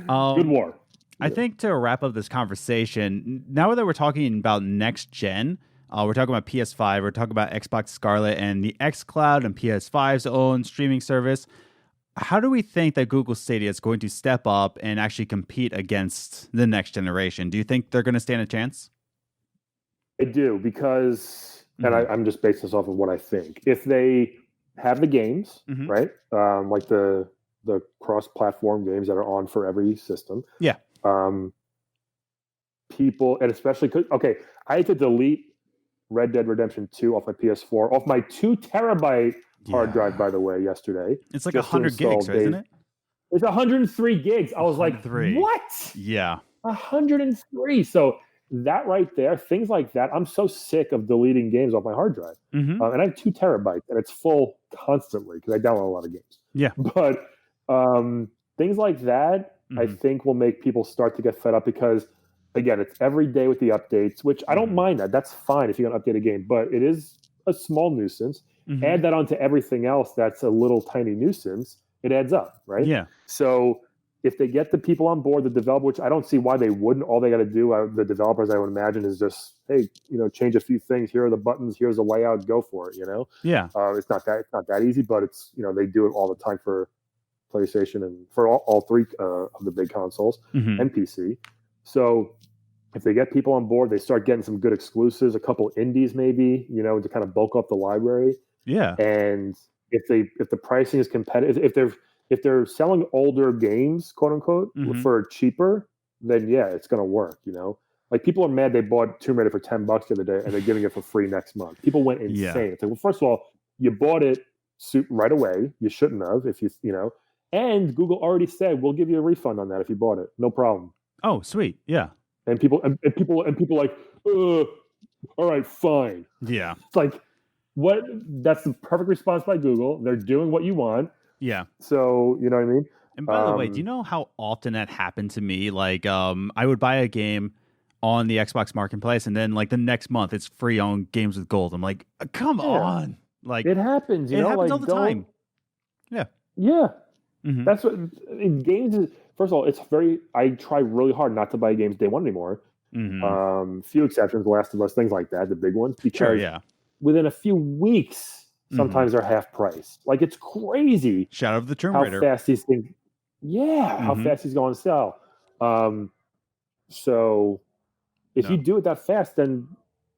good war. I think to wrap up this conversation, now that we're talking about next gen, we're talking about PS5, we're talking about Xbox Scarlett and the xCloud and PS5's own streaming service. how do we think that Google Stadia is going to step up and actually compete against the next generation? Do you think they're going to stand a chance? I do, because, and I'm just basing this off of what I think. If they have the games, right, like the cross-platform games that are on for every system, people, and especially, I had to delete Red Dead Redemption 2 off my PS4, off my 2 terabyte hard drive, by the way, yesterday. It's like 100 gigs, right, isn't it? It's 103 gigs. I was like, what? Yeah. 103. So that right there, things like that, I'm so sick of deleting games off my hard drive. And I have 2 terabytes, and it's full constantly because I download a lot of games. Yeah. But things like that, I think will make people start to get fed up because, again, it's every day with the updates, which I don't mind that. That's fine if you're going to update a game, but it is a small nuisance. Add that onto everything else that's a little tiny nuisance, it adds up, right? Yeah. So if they get the people on board, the developer, which I don't see why they wouldn't, all they got to do, the developers, I would imagine, is just, hey, change a few things. Here are the buttons. Here's the layout. Go for it. Yeah. It's not that easy, but it's they do it all the time for PlayStation and for all 3 of the big consoles and PC. So if they get people on board, they start getting some good exclusives, a couple indies maybe, to kind of bulk up the library. Yeah. And if the pricing is competitive, if they're selling older games, quote unquote, for cheaper, then yeah, it's gonna work. Like people are mad they bought Tomb Raider for $10 the other day and they're giving it for free next month. People went insane. Yeah. It's like, well, first of all, you bought it right away. You shouldn't have if and Google already said we'll give you a refund on that if you bought it. No problem. Oh, sweet. Yeah. And people like, all right, fine. Yeah. It's like, what? That's the perfect response by Google. They're doing what you want. Yeah. So, you know what I mean? And by the way, do you know how often that happened to me? Like, I would buy a game on the Xbox Marketplace, and then like the next month it's free on Games with Gold. I'm like, come on. Like, it happens. It happens all the time. Yeah. Yeah. That's what games is. First of all, I try really hard not to buy games day one anymore. Few exceptions, Last of Us, things like that, the big ones, because within a few weeks, sometimes they're half price. Like, it's crazy. Shadow of the Tomb Raider. How fast these things, how fast these go on sale. So if you do it that fast, then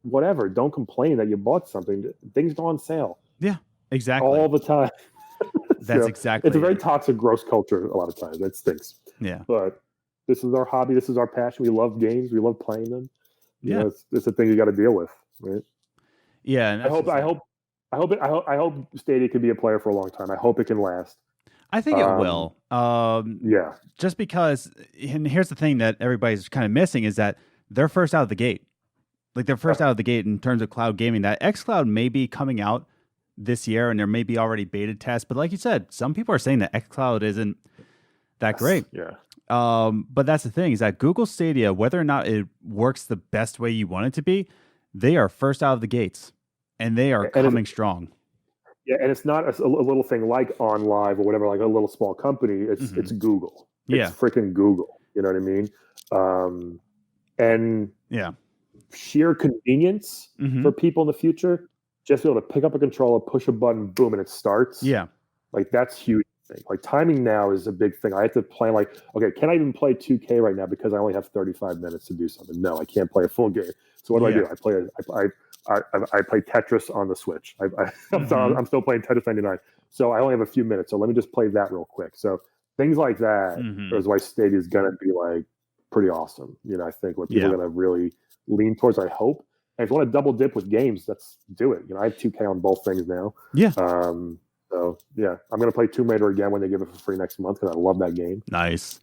whatever. Don't complain that you bought something. Things go on sale. Yeah, exactly. All the time. That's exactly. It's a very toxic, gross culture a lot of times. That stinks. Yeah. But this is our hobby. This is our passion. We love games. We love playing them. It's a thing you got to deal with, right? Yeah. And I hope Stadia can be a player for a long time. I hope it can last. I think it will. Yeah. Just because, and here's the thing that everybody's kind of missing is that they're first out of the gate. Like, they're first out of the gate in terms of cloud gaming. That xCloud may be coming out this year, and there may be already beta tests. But like you said, some people are saying that xCloud isn't that great. Yeah. But that's the thing, is that Google Stadia, whether or not it works the best way you want it to be, they are first out of the gates, and they are coming strong. Yeah, and it's not a little thing like OnLive or whatever, like a little small company. It's Google. It's freaking Google. You know what I mean? And sheer convenience for people in the future, just be able to pick up a controller, push a button, boom, and it starts. Yeah. Like, that's huge. Like, timing now is a big thing. I have to plan, like, okay, can I even play 2K right now because I only have 35 minutes to do something? No, I can't play a full game. So what do? I play Tetris on the Switch. I'm still playing Tetris 99. So I only have a few minutes. So let me just play that real quick. So things like that is why Stadia is going to be like pretty awesome. I think what people are going to really lean towards, I hope. And if you want to double dip with games, let's do it. I have 2K on both things now. Yeah. So yeah, I'm going to play Tomb Raider again when they give it for free next month because I love that game. Nice.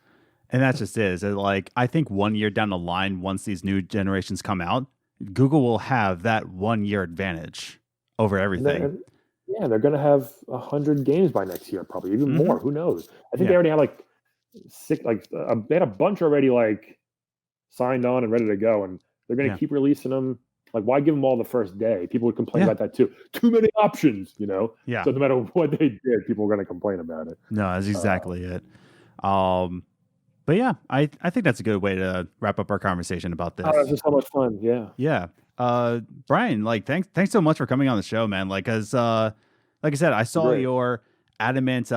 And that just is. Like, I think 1 year down the line, once these new generations come out, Google will have that 1 year advantage over everything. They're going to have 100 games by next year, probably even more. Who knows? I think they already have like 6, they had a bunch already like signed on and ready to go, and they're going to keep releasing them. Like, why give them all the first day? People would complain about that too. Too many options, Yeah. So no matter what they did, people were going to complain about it. No, that's exactly it. But yeah, I think that's a good way to wrap up our conversation about this. Oh, this is so much fun. Yeah. Yeah. Brian, like, thanks so much for coming on the show, man. Like, cause, like I said, I saw your adamant,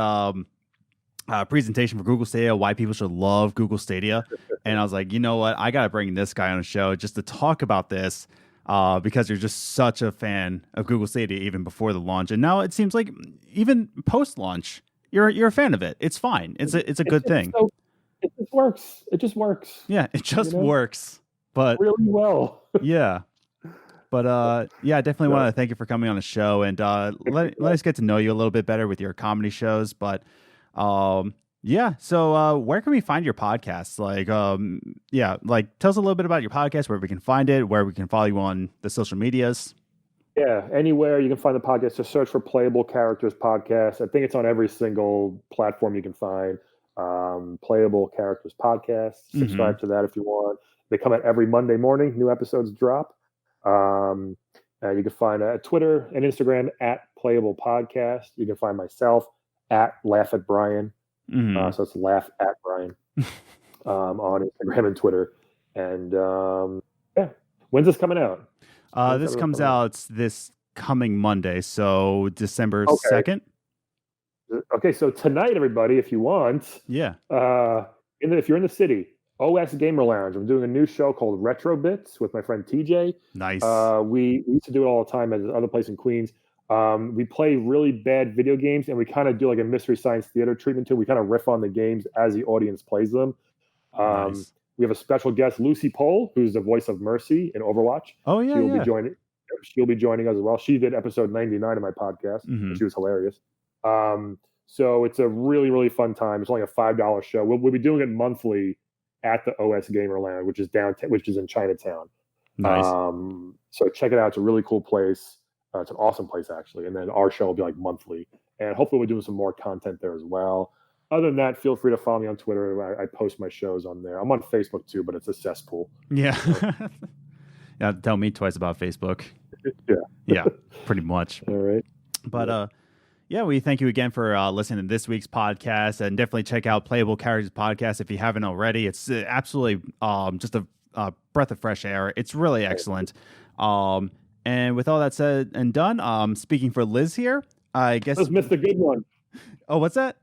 presentation for Google Stadia, why people should love Google Stadia. And I was like, you know what? I got to bring this guy on a show just to talk about this because you're just such a fan of Google Stadia even before the launch. And now it seems like even post-launch, you're a fan of it. It's fine. It's a good thing. It just works. It just works. Yeah, it just works. But really well. Yeah. But I definitely want to thank you for coming on the show and let us get to know you a little bit better with your comedy shows. But so where can we find your podcasts? Like tell us a little bit about your podcast, where we can find it, where we can follow you on the social medias. Yeah, anywhere you can find the podcast, just search for Playable Characters Podcast. I think it's on every single platform you can find. Playable Characters Podcast. Subscribe to that if you want. They come out every Monday morning. New episodes drop. And you can find Twitter and Instagram at Playable Podcast. You can find myself at Laugh at Brian. So it's Laugh at Brian on Instagram and Twitter. And when's this coming out? This comes out this coming Monday, so December 2nd. Okay, so tonight, everybody, if you want, if you're in the city, OS Gamer Lounge. I'm doing a new show called Retro Bits with my friend TJ. Nice. We used to do it all the time at another place in Queens. We play really bad video games, and we kind of do like a Mystery Science Theater treatment to it. We kind of riff on the games as the audience plays them. Nice. We have a special guest, Lucy Pohl, who's the voice of Mercy in Overwatch. Oh, yeah, She'll be joining us as well. She did episode 99 of my podcast. And she was hilarious. So it's a really, really fun time. It's only a $5 show. We'll be doing it monthly at the OS Gamer Lounge, which is in Chinatown. Nice. So check it out. It's a really cool place. It's an awesome place, actually. And then our show will be like monthly. And hopefully we're doing some more content there as well. Other than that, feel free to follow me on Twitter. I post my shows on there. I'm on Facebook too, but it's a cesspool. Yeah. Yeah. Tell me twice about Facebook. Yeah, pretty much. All right. But we thank you again for listening to this week's podcast, and definitely check out Playable Characters Podcast if you haven't already. It's absolutely just a breath of fresh air. It's really excellent. And with all that said and done, speaking for Liz here, I guess Liz missed a good one. Oh, what's that?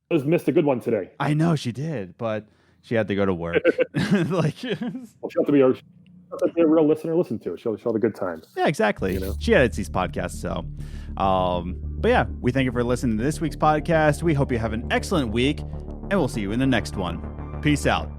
Liz missed a good one today. I know she did, but she had to go to work. She'll have to be a real listener. Listen to it. She'll have a good time. Yeah, exactly. She edits these podcasts, so. We thank you for listening to this week's podcast. We hope you have an excellent week, and we'll see you in the next one. Peace out.